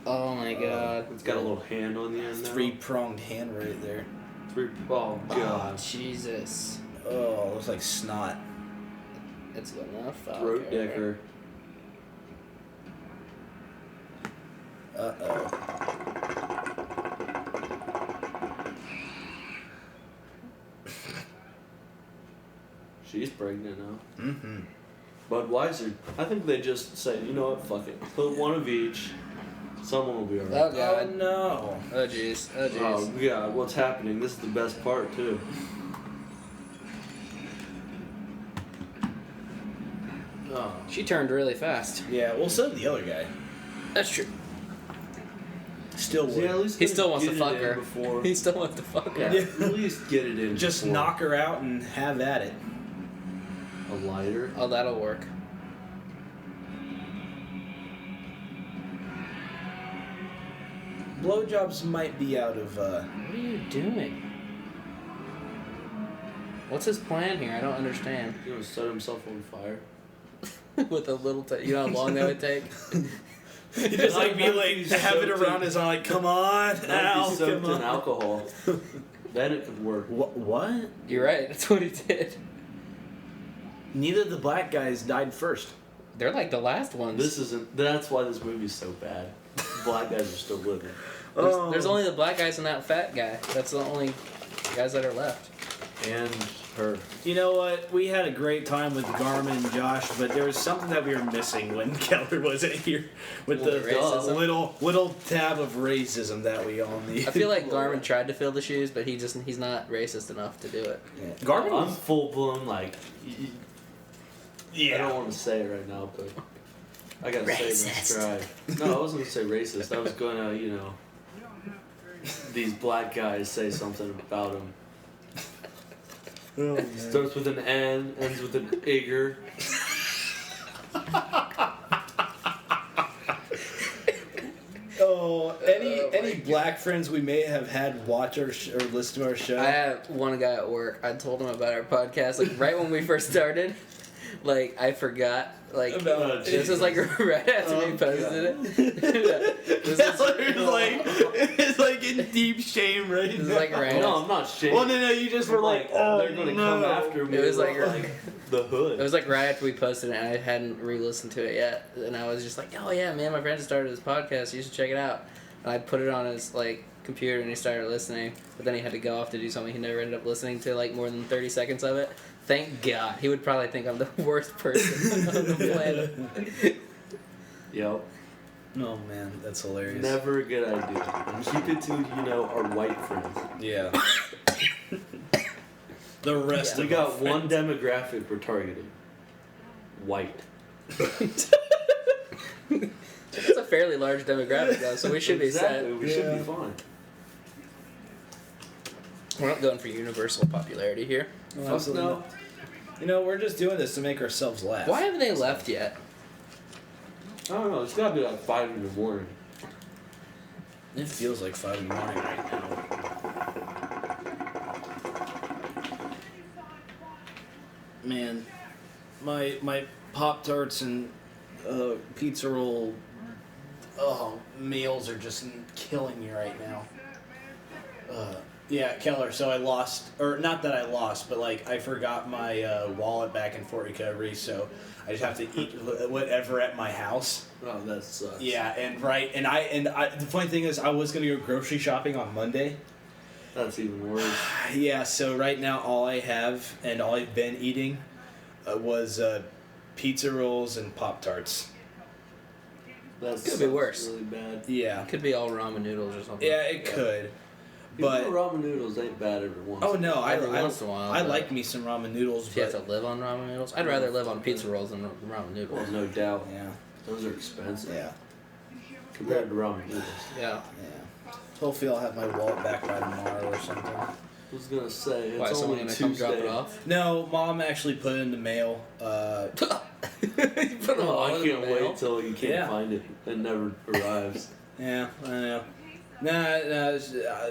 Oh my god. It's got a little hand on the end now. Three-pronged hand right there. Oh, Oh, God. Jesus. Oh, it looks like snot. It's gonna fuck Throat her. decker. Uh-oh. She's pregnant now. Mm-hmm. Budweiser, I think they just say, you know what, fuck it. Put one of each. Someone will be Oh alright. Oh, god. no. Oh jeez. Oh jeez. Oh, God, what's happening? This is the best part, too. Oh. She turned really fast. Yeah, well, so did the other guy. That's true. Still would. Yeah, at least He they still wants to get it fuck in her. Before. He still wants to fuck her. Yeah, at least get it in. Just before. knock her out and have at it. A lighter. Oh, that'll work. Blowjobs might be out of, What are you doing? What's his plan here? I don't understand. You gonna set himself on fire? With a little, you know how long that would take? You just like be like have it around his eye, like, come on, That'd Al, be soaked come in on. alcohol. Then it could work. What? You're right. That's what he did. Neither of the black guys died first. They're like the last ones. This isn't. That's why this movie's so bad. Black guys are still living. There's only the black guys and that fat guy. That's the only guys that are left. And her. You know what? We had a great time with Garmin and Josh, but there was something that we were missing when Keller wasn't here with Well, the racism. little tab of racism that we all need. I feel like Garmin tried to fill the shoes, but he's not racist enough to do it. Yeah. Garmin I'm was, full blown like. yeah. I don't want to say it right now, but I gotta say it in stride. No, I wasn't gonna say racist. I was gonna, these black guys say something about him. Oh, man. Starts with an N, ends with an Igger. Oh, any black friends we may have had watch or listen to our show? I have one guy at work. I told him about our podcast like right when we first started. Like I forgot. Like About this was like right after we posted it. This is it's like in deep shame right This is like right. No, I'm not shaking. Well, no, you just were like, oh, they're gonna come after me. It was like- the hood. It was like right after we posted it, and I hadn't re-listened to it yet, and I was just like, "Oh yeah, man, my friend just started this podcast. You should check it out." And I put it on his like computer, and he started listening. But then he had to go off to do something. He never ended up listening to like more than 30 seconds of it. Thank God. He would probably think I'm the worst person on the planet. Yep. Oh man, that's hilarious. Never a good idea. Keep it to, our white friends. Yeah. The rest We of got our one friends. demographic we're targeting. White. It's a fairly large demographic though, so we should be Exactly. set. We should Yeah. be fine. We're not going for universal popularity here. No, Fuck absolutely no. not. You know, we're just doing this to make ourselves laugh. Why haven't they left yet? I don't know. It's got to be like 5 in the morning. It feels like 5 in the morning right now. Man, my Pop-Tarts and pizza roll meals are just killing me right now. Yeah, Keller, so I lost, or not that I lost, but like I forgot my wallet back in Fort Recovery, so I just have to eat whatever at my house. Oh, that sucks. Yeah, and the funny thing is I was going to go grocery shopping on Monday. That's even worse. Yeah, so right now all I have and all I've been eating was pizza rolls and Pop-Tarts. That's Could be worse. really bad. Yeah. Could be all ramen noodles or something. Yeah, it could. But Even ramen noodles ain't bad every once. oh no, Every once in a while, I but- like me some ramen noodles, If you have but to live on ramen noodles, I'd rather live on pizza rolls than ramen Well, noodles. no doubt. yeah, Those are expensive yeah, compared to ramen noodles. Yeah. yeah. Hopefully I'll have my wallet back by tomorrow or something. I was gonna say it's Why, someone only gonna Tuesday. come drop it off? No, Mom actually put it in the mail. You put them Oh, all I in the can't mail? wait till you can't Yeah. find it. It never arrives. Yeah, I know. Nah,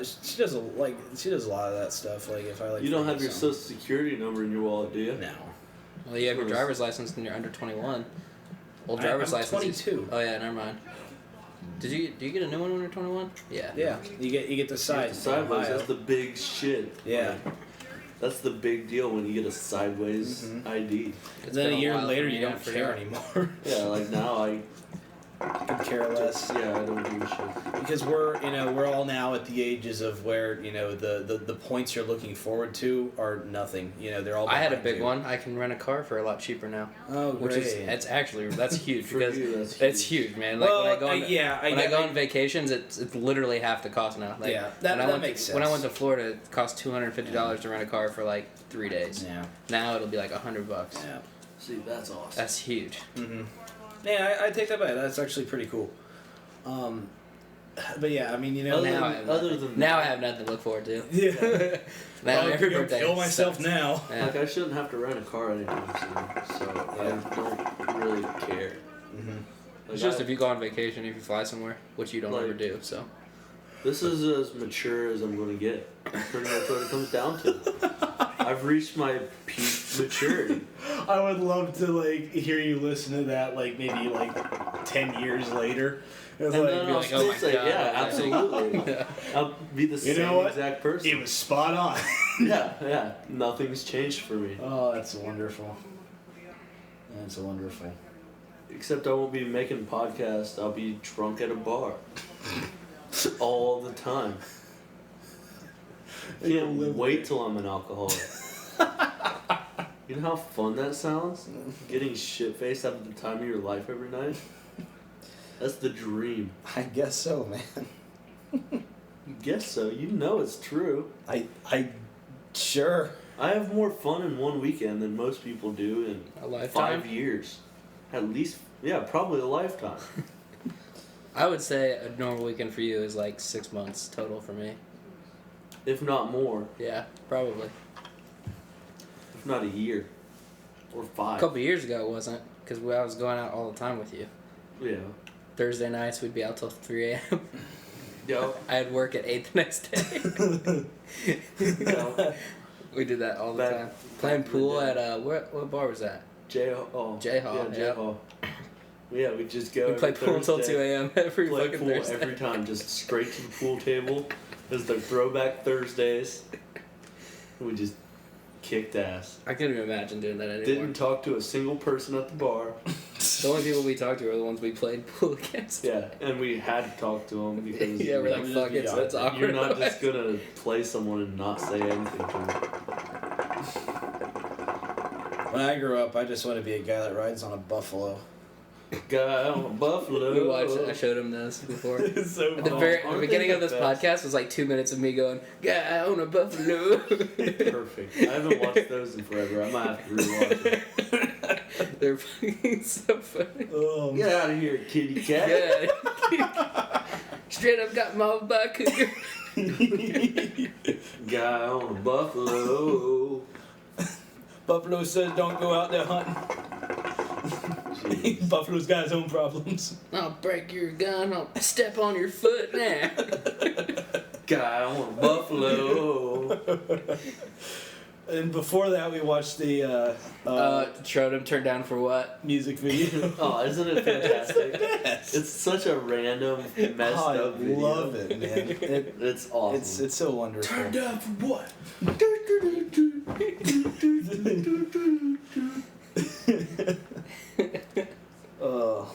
she does a lot of that stuff. Like if I like. You don't forget have your something. social security number in your wallet, do you? No. Well, you have your driver's license and you're under 21. Old I'm driver's license. is- 22. Oh yeah, never mind. Do you get a new one when you're 21? Yeah. Yeah, you get the side. The sideways, Ohio. that's the big shit. Yeah. Like, that's the big deal when you get a sideways Mhm. ID. It's Then been a year while later, for me, you I don't care forgot. anymore. Yeah, like now I Could care less. yeah, I don't give a shit. Because we're all now at the ages of where the points you're looking forward to are nothing. They're all. I had a behind big you. one. I can rent a car for a lot cheaper now. Oh, Which great. is that's huge For because you, that's it's huge. huge, man. Like Well, when I go on, when I go on I- vacations, it's literally half the cost now. Like, Yeah, that- when I that went makes When I sense. went to Florida, it cost $250 to rent a car for like 3 days. Yeah. Now it'll be like $100. Yeah. See, that's awesome. That's huge. Mm-hmm. Yeah, I take that back. That's actually pretty cool. But yeah, I mean, Other now than- I have other nothing. than now that- I have nothing to look forward to. Yeah. Now I'll every go birthday kill myself sucks. now. Yeah. Like I shouldn't have to rent a car anytime soon, so I don't really care. Mm-hmm. Like, It's just I- if you go on vacation, if you fly somewhere, which you don't Like- ever do. So This is as mature as I'm gonna get. Pretty much what it comes down to. I've reached my peak maturity. I would love to hear you listen to that maybe 10 years later. It's And like, then be I'll like, still my say, God, yeah, like- absolutely. I'll be the You same know what? exact person. it was spot on. Yeah. Nothing's changed for me. Oh, that's wonderful. That's wonderful. Except I won't be making podcasts. I'll be drunk at a bar. All the time. I can't wait till I'm an alcoholic. You know how fun that sounds? Getting shit-faced at the time of your life every night? That's the dream. I guess so, man. You guess so. You know it's true. I sure. I have more fun in one weekend than most people do in a lifetime. 5 years. At least, yeah, probably a lifetime. I would say a normal weekend for you is like 6 months total for me. If not more. Yeah, probably. If not a year. Or A 5. couple years ago it wasn't, because I was going out all the time with you. Yeah. Thursday nights we'd be out till 3 a.m. Yo. I had work at 8 the next day. Yo. We did that all the Back- time. Playing back in pool the day. at what bar was that? J-Hall. J-Hall, Yeah, yeah. J-Hall. Yeah, we just go We every played pool until 2 Thursday. a.m. every Play fucking pool Thursday. every time, just straight to the pool table. It was the throwback Thursdays. We just kicked ass. I couldn't even imagine doing that anymore. Didn't talk to a single person at the bar. The only people we talked to were the ones we played pool against. Yeah, and we had to talk to them because Yeah, we're like, you're fuck it, so it's awkward. You're not otherwise. just gonna play someone and not say anything to them. When I grew up, I just wanted to be a guy that rides on a buffalo. Guy on a buffalo. We watched it. I showed him this before. It's so At the funny. the beginning of this podcast was like 2 minutes of me going, "Guy on a buffalo." Perfect. I haven't watched those in forever. I might have to rewatch it. They're fucking so funny. Oh, Get out of here, kitty cat. Yeah. Straight up got mauled by a cougar. Guy on a buffalo. Buffalo says don't go out there hunting. Jeez. Buffalo's got his own problems. I'll break your gun. I'll step on your foot now. Guy on a buffalo. And before that, we watched the Showed him turned down for what? music video. Oh, isn't it fantastic? Yes. It's such a random, messed I up video. love it, man. It's awesome. It's so wonderful. down for what? Oh.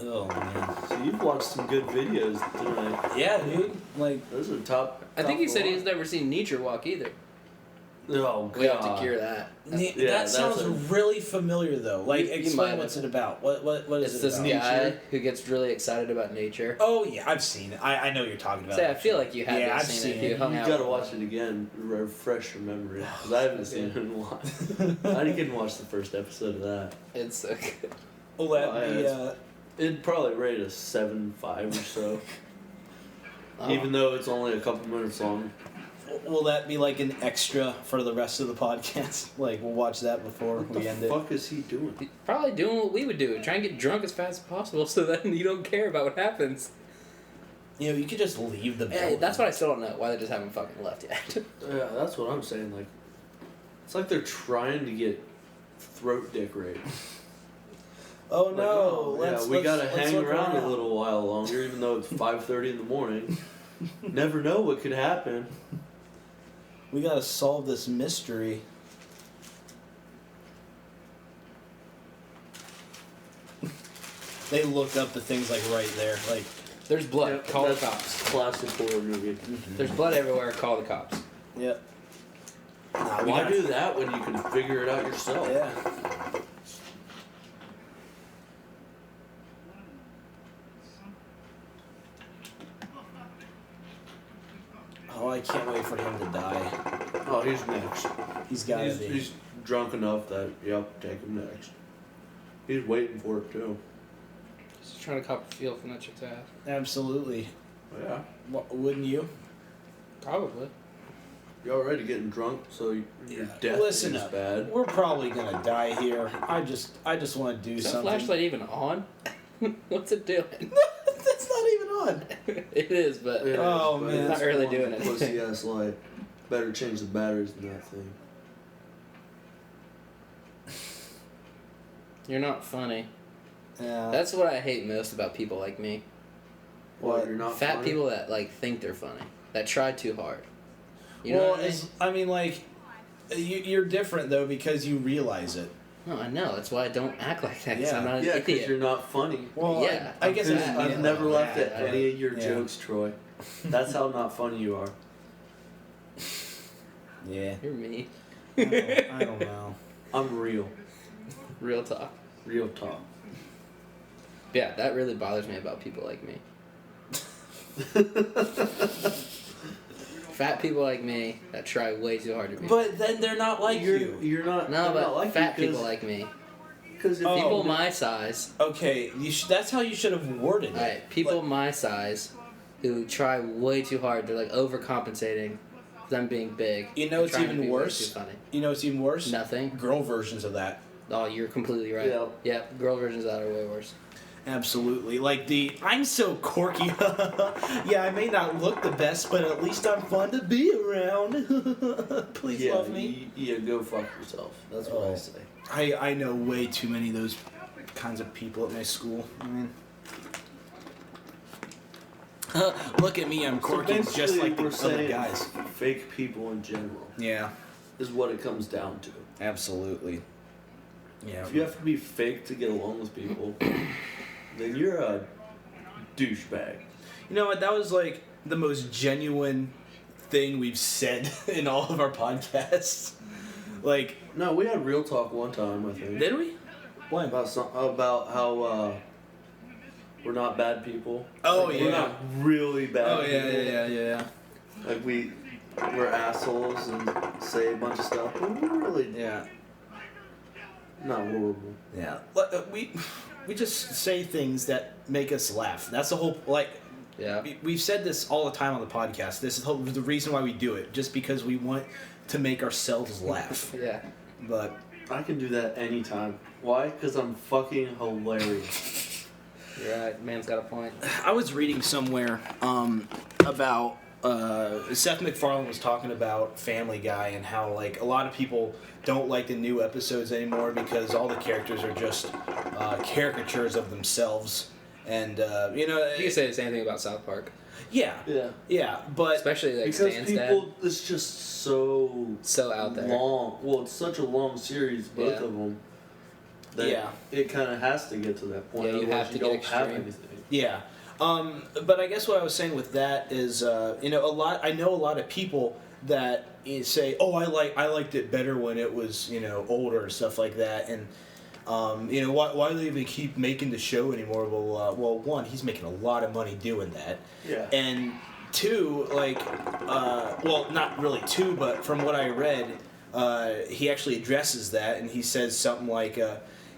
Oh man. So you've watched some good videos tonight. Yeah, dude. Like, Those are top. I think he said one. he's never seen nature walk either. Oh god. We have to cure that. Yeah, that that's sounds a- really familiar though. Like, You might explain have. what's it about. What is It's it this about? guy who gets really excited about nature. Oh yeah, I've seen it. I know what you're talking about. Say, I feel like you had Yeah, to have I've seen seen it if you it. hung You out. gotta with watch him. it again, refresh your memory. Because I haven't seen it in a while. I didn't watch the first episode of that. It's so good. Will that Oh, yeah, be it's- It'd probably rate a 7.5 or so. Even though it's only a couple minutes long. will that be like an extra for the rest of the podcast? Like we'll watch that before What we the end it. fuck is he doing? Probably doing what we would do. Try and get drunk as fast as possible so that you don't care about what happens. You know, you could just leave the Hey, building. that's what I still don't know. Why they just haven't fucking left yet. Yeah, that's what I'm saying. Like, it's like they're trying to get throat dick raped. Oh Like, no! oh, let's, we gotta let's hang look around a little while longer, even though it's 5:30 in the morning. Never know what could happen. We gotta solve this mystery. They looked up the things like right there. Like, There's blood. Yep, Call the that's cops. Classic horror movie. There's blood everywhere. Call the cops. yep. Nah, we Why gotta- do that when you can figure it out yourself? Yeah. Oh, I can't wait for him to die. Oh, he's next. He's gotta be. He's drunk enough that, yep, take him next. He's waiting for it, too. Just trying to cop a feel from that chick's ass. Absolutely. Yeah. Wouldn't you? Probably. You're already getting drunk, so your death Listen is up. bad. We're probably gonna die here. I just want to do Is that something. flashlight even on? What's it doing? That's not even on. It is, but Yeah, Oh, but man. it's Not really one doing it. Pussy ass light. Better change the batteries in that thing. you're not funny. Yeah. That's what I hate most about people like me. What? You're not Fat funny? people that like think they're funny, that try too hard. You know well, what I mean? I mean, like, you're different though because you realize it. No, I know. That's why I don't act like that. 'Cause Yeah. I'm not an Yeah, because idiot. you're not funny. Well, Yeah, I guess I've I've yeah, never like laughed that. at any of your Yeah. jokes, Troy. That's how not funny you are. Yeah. You're me. I don't know. I'm real. Real talk. Real talk. Yeah, that really bothers me about people like me. Fat people like me that try way too hard to be. But then they're not like you. You're not. no, they're but not like fat you people like me. Because if Oh. People you my size. Okay, that's how you should have worded it. Alright, people my size who try way too hard. They're like overcompensating for them being big. You know and what's trying to even be way worse? too funny. You know what's even worse? Nothing. Girl versions of that. Oh, you're completely right. Yeah. Yep, girl versions of that are way worse. Absolutely. Like I'm so quirky. Yeah, I may not look the best, but at least I'm fun to be around. Please yeah, love me. Yeah, go fuck yourself. That's what Oh. I say. I know way too many of those kinds of people at my school. I mean, look at me, I'm quirky just Eventually, like the we're other saying guys. Fake people in general Yeah, is what it comes down to. absolutely. Yeah. If you have to be fake to get along with people, then you're a douchebag. You know what? That was like the most genuine thing we've said in all of our podcasts. Like, No, we had real talk one time, I think. did we? What? About how we're not bad people. Oh, Like, yeah. We're not really bad Oh people. yeah. Like we're assholes and say a bunch of stuff, but we're really Yeah. not horrible. Yeah. We just say things that make us laugh. That's the whole Yeah. We've said this all the time on the podcast. This is the reason why we do it, just because we want to make ourselves laugh. Yeah. But I can do that anytime. Why? Because I'm fucking hilarious. You're right. Man's got a point. I was reading somewhere about Seth MacFarlane was talking about Family Guy and how like a lot of people don't like the new episodes anymore because all the characters are just caricatures of themselves, and You can say the same thing about South Park, Yeah. but especially like Because Stan's people, dad. it's just so So out there. long. Well, it's such a long series, both Yeah. of them. That Yeah. It kind of has to get to that point. Yeah, you otherwise have to get don't have extreme. anything. yeah. But I guess what I was saying with that is, I know a lot of people that say, "Oh, I liked it better when it was older and stuff like that," and why do they even keep making the show anymore? Well, one, he's making a lot of money doing that, Yeah. and two, not really two, but from what I read, he actually addresses that, and he says something like.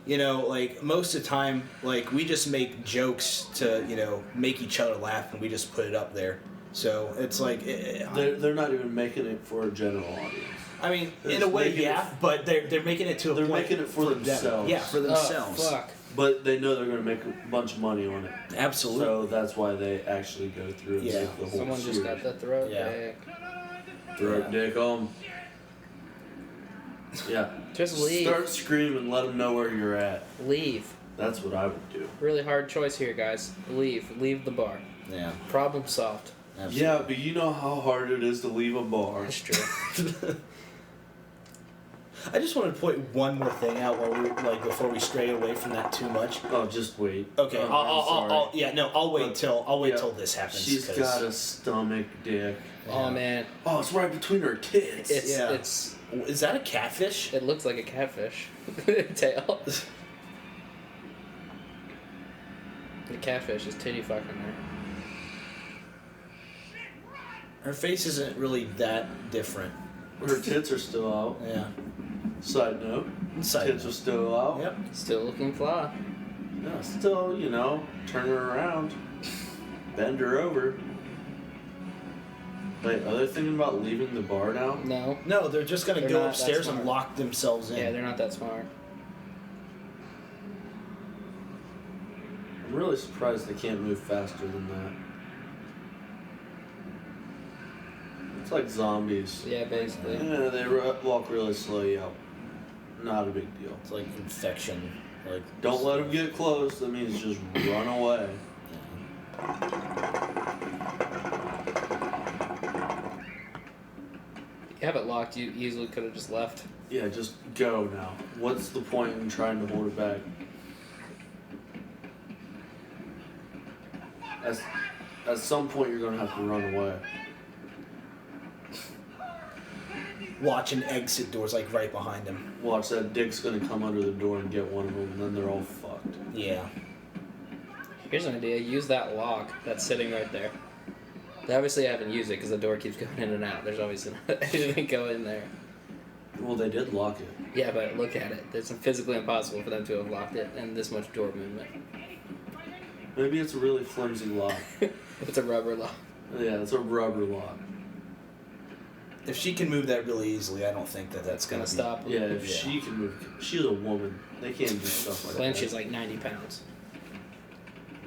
Most of the time, we just make jokes to, make each other laugh, and we just put it up there. So it's They're not even making it for a general audience. I mean, They're in a just way, making yeah, but they're making it to a They're point. making it for them. themselves. Yeah, for themselves. Oh, fuck. But they know they're going to make a bunch of money on it. Absolutely. So that's why they actually go through and Yeah. make the whole Someone series. just got the throat Yeah. dick. Throat dick on. Yeah. Just leave. Start screaming, let them know where you're at. Leave. That's what I would do. Really hard choice here, guys. Leave. Leave the bar. Yeah. Problem solved. Absolutely. Yeah, but you know how hard it is to leave a bar. That's true. I just wanted to point one more thing out before we stray away from that too much. Oh, just wait. Okay, Oh, I'll wait But- till yeah. till this happens. She's 'cause- got a stomach dick. Oh man, Oh, it's right between her tits. it's Is that a catfish? it looks like a catfish tail. The catfish is titty fucking there. Her face isn't really that different. Her tits are still out. Yeah. Side note. Side Tits note. are still out. Yep. Still looking fly. Yeah, still, turn her around. Bend her over. Wait, are they thinking about leaving the bar now? No. No, they're just gonna They're go not that upstairs and smart. lock themselves in. Yeah, they're not that smart. I'm really surprised they can't move faster than that. It's like zombies. Yeah, basically. Yeah, they walk really slow, yeah. Not a big deal. It's like infection. Don't let them get close, that means just run away. You have it locked, you easily could have just left. Yeah, just go now. What's the point in trying to hold it back? At some point, you're gonna have to run away. Watch an exit doors right behind them. Watch, that dick's gonna come under the door and get one of them, and then they're all fucked. Yeah. Here's an idea. Use that lock that's sitting right there. They obviously haven't used it because the door keeps going in and out. There's always anything go in there. Well, they did lock it. Yeah, but look at it. It's physically impossible for them to have locked it and this much door movement. Maybe it's a really flimsy lock. It's a rubber lock. Yeah, it's a rubber lock. If she can move that really easily, I don't think that's gonna Stop. Yeah, if she can move. She's a woman. They can't do stuff like Clench that. is like 90 pounds.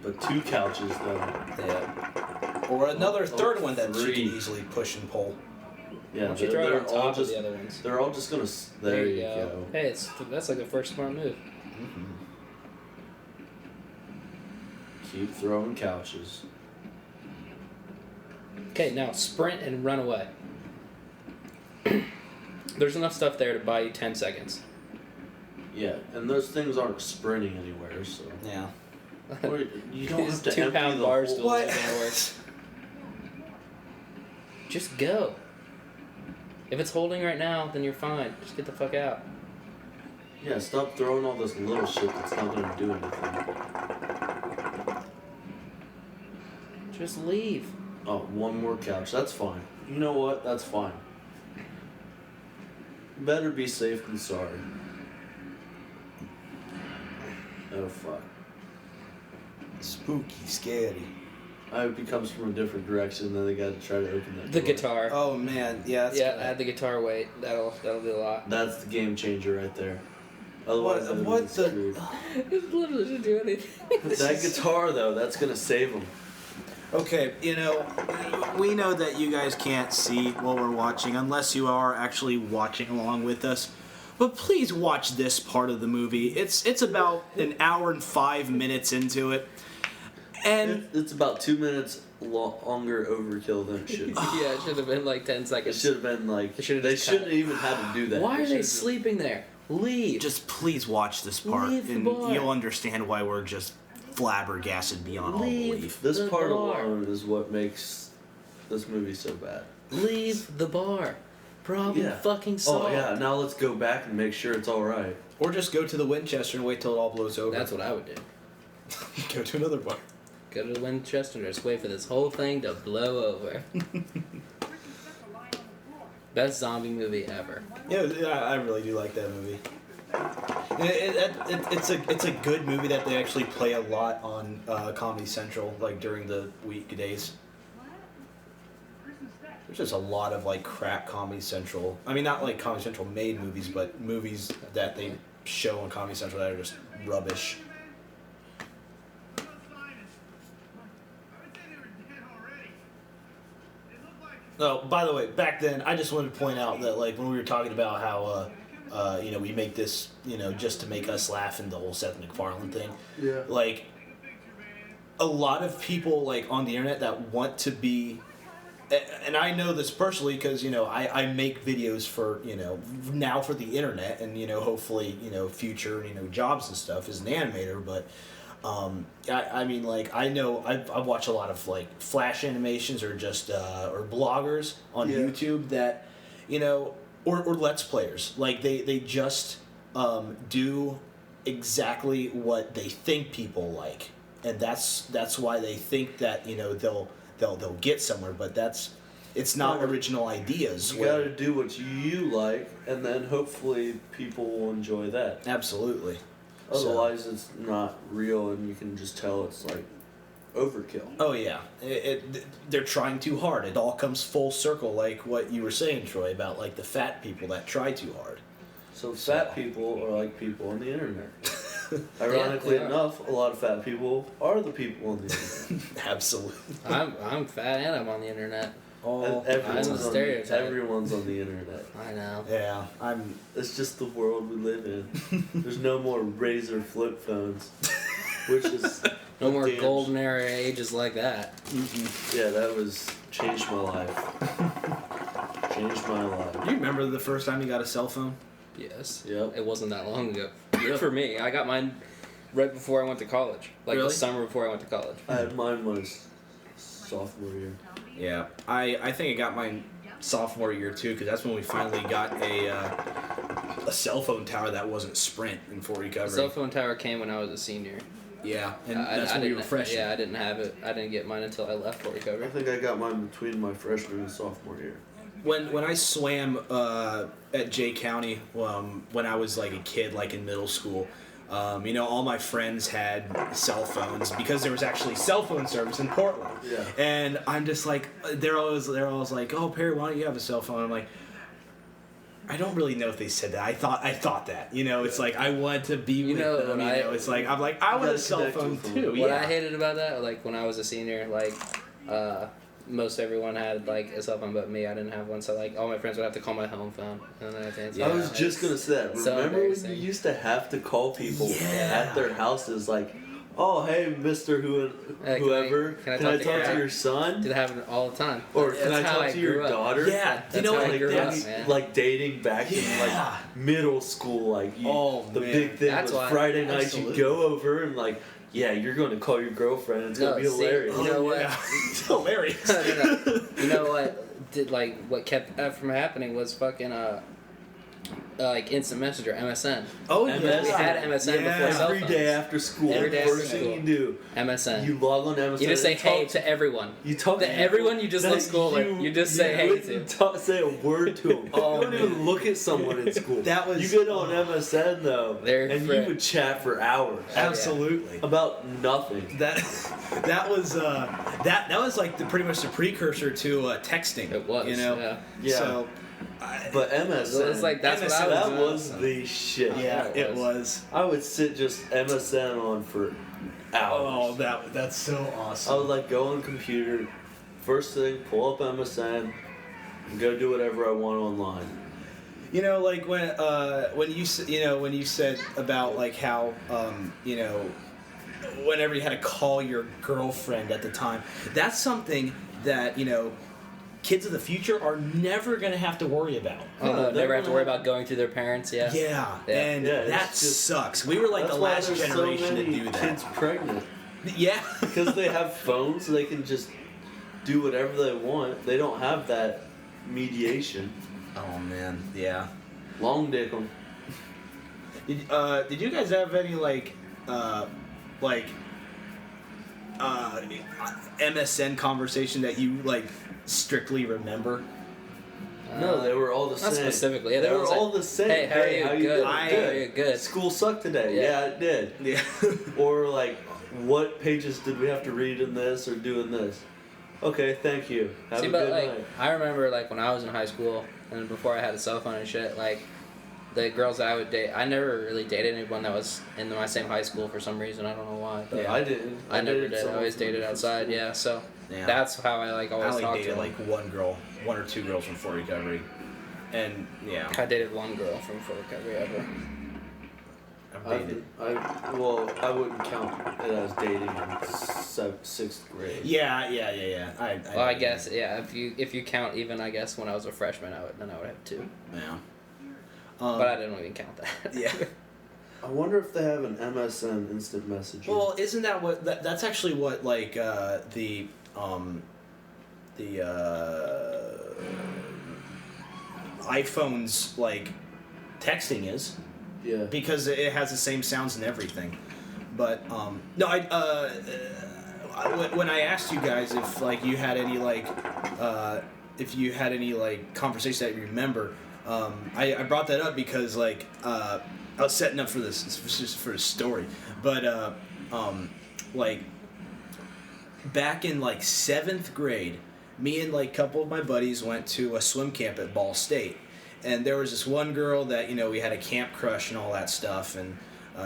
But 2 couches, though. Yeah. Or another third one that she 3. can easily push and pull. Yeah, Why don't you throw it on all top of just. the other ones? They're all just gonna. There you go. Hey, that's like the first smart move. Keep throwing couches. Okay, now sprint and run away. There's enough stuff there to buy you 10 seconds. Yeah, and those things aren't sprinting anywhere, so. Yeah. You don't have to These 2-pound empty the bar whole. stools are gonna work. Just go. If it's holding right now, then you're fine. Just get the fuck out. Yeah, stop throwing all this little shit that's not gonna do anything. Just leave. Oh, one more couch. That's fine. You know what? That's fine. Better be safe than sorry. Oh, fuck. Spooky, scary. I hope he comes from a different direction, then they gotta try to open that The door. guitar. Oh man, yeah. That's Yeah, good. add the guitar weight. That'll do a lot. That's the game changer right there. Otherwise, What- they'd what be the- screwed. It literally doesn't do anything. That guitar, though, that's gonna save him. Okay, we know that you guys can't see what we're watching unless you are actually watching along with us. But please watch this part of the movie. It's about an hour and 5 minutes into it. And It's about 2 minutes longer overkill than it should be. Yeah, it should have been like 10 It seconds. should have been like, They should've they just cut shouldn't even have to do that. Why are they should've- sleeping there? Leave. just please watch this part Leave the and bar. you'll understand why we're just flabbergasted beyond all Leave. belief. This the part bar. alone is what makes this movie so bad. Leave the bar. Problem fucking solved. Oh yeah, now let's go back and make sure it's alright. Or just go to the Winchester and wait till it all blows over. That's what I would do. Go to another bar. Go to the Winchester and just wait for this whole thing to blow over. Best zombie movie ever. Yeah, I really do like that movie. It's a good movie that they actually play a lot on Comedy Central, like during the weekdays. There's just a lot of like crap Comedy Central. I mean, not like Comedy Central made movies, but movies that they show on Comedy Central that are just rubbish. Oh, by the way, back then, I just wanted to point out that like when we were talking about how we make this just to make us laugh and the whole Seth MacFarlane thing. Yeah. Like a lot of people like on the internet that want to be, and I know this personally because I make videos for now for the internet and hopefully future jobs and stuff as an animator, but. I mean, like, I know I watch a lot of like Flash animations or just or bloggers on YouTube that or Let's Players, like they just do exactly what they think people like, and that's why they think that they'll get somewhere, but it's not original ideas. You gotta do what you like, and then hopefully people will enjoy that. Absolutely. Otherwise, it's not real, and you can just tell it's like overkill. Oh yeah, they're trying too hard. It all comes full circle, like what you were saying, Troy, about like the fat people that try too hard. So fat people are like people on the internet. Ironically enough, a lot of fat people are the people on the internet. Absolutely. I'm fat and I'm on the internet. And everyone's on the internet. I know. Yeah, It's just the world we live in. There's no more Razor flip phones, which is No more damn golden era ages like that. Yeah, that was changed my life. Changed my life. Do you remember the first time you got a cell phone? Yes. Yep. It wasn't that long ago. Yep. For me, I got mine right before I went to college. Like Really? the summer before I went to college. I had mine was sophomore year. Yeah, I think I got mine sophomore year too, because that's when we finally got a cell phone tower that wasn't Sprint in full The recovery. cell phone tower came when I was a senior. Yeah, and I that's when we didn't- were freshmen. Yeah, I didn't have it. I didn't get mine until I left for I recovery. think I got mine between my freshman and sophomore year. When I swam at Jay County when I was like a kid, like in middle school, all my friends had cell phones because there was actually cell phone service in Portland. Yeah. And I'm just like, they're always like, oh Perry, why don't you have a cell phone? I'm like, I don't really know if they said that. I thought that. It's like I want to be with them. It's like I'm like I want a gotta cell connect phone with them. too. What Yeah. I hated about that, like when I was a senior, like most everyone had like a cell phone, but me, I didn't have one. So like all my friends would have to call my home phone, and then I had to answer. I was it. just gonna say that. So Remember when you embarrassing. used to have to call people Yeah. at their houses like, oh, hey, Mr. Whoever, can I can I talk to talk to your your son? Did it happen all the time? Or can I That's how talk to your grew up. daughter? Yeah, That's how I like, grew up, that's man. like dating back in Yeah. like middle school, like you, Oh, the man. big thing That's was why- Friday night absolutely. you go over and like, yeah, you're going to call your girlfriend. It's No, gonna be see, hilarious. you know what? Yeah. It's hilarious. No. You know what? Did like what kept that from happening was fucking like instant messenger, MSN. Oh MSN. yeah. We had MSN Yeah. before cell Every phones. day after school. Every day after First thing school. you do, MSN. you log on MSN. You just say and hey talk to everyone. You talk To everyone you just that left school with, you just say hey wouldn't to. say a word to them. Oh, you don't even look at someone in school. That was- You get on MSN though, They're and frick. you would chat for hours Absolutely. about nothing. That was that was like pretty much the precursor to texting. It was, you know. yeah. Yeah. So, But MSN, It's like that's what I MSN, was that doing. was the shit. yeah, it it was. was. I would sit just MSN on for Oh, hours. that's so I awesome. would like go on the computer, first thing, pull up MSN, and go do whatever I want online. You know, like when you said about like how you know, whenever you had to call your girlfriend at the time, that's something that, you know, kids of the future are never gonna have to worry about. Oh, no, they're never have to gonna worry have- about going through their parents. Yeah. Yeah, Yeah. and Yeah, it's that just- sucks. We were like That's the why last there's generation so to many do that. kids pregnant. Yeah, Because they have phones, they can just do whatever they want. They don't have that mediation. Oh man, yeah. Long dick 'em. Did you guys have any MSN conversation that you like strictly remember? No, they were all the Not same. specifically. Yeah, they were was all like, the same. Hey, how are you? Good. doing? I- How are you? Good. School sucked today. Yeah. Yeah, it did. Yeah. Or like, what pages did we have to read in this or do in this? Okay, thank you. Have See, a but good like, night. I remember like when I was in high school and before I had a cell phone and shit, like the girls I would date, I never really dated anyone that was in my same high school for some reason. I don't know why. But Yeah. I didn't. I never dated did. I someone always from dated different outside. school. Yeah. So Yeah. that's how I like I always only talked to dated them. like one or two girls from Fort Recovery, and yeah, I dated one girl from Fort Recovery ever. I've dated. I wouldn't count it as dating in sixth grade. Yeah. Well, I guess yeah. If you count even I guess when I was a freshman, I would have two. Yeah. But I didn't even count that. Yeah. I wonder if they have an MSN instant messaging. Well, isn't that what that's actually what like the iPhone's like texting is, yeah. because it has the same sounds and everything. But no, when I asked you guys if like you had any like conversations that you remember, I brought that up because like I was setting up for this. This was just for a story, but like back in like 7th grade, me and like a couple of my buddies went to a swim camp at Ball State, and there was this one girl that, you know, we had a camp crush and all that stuff, and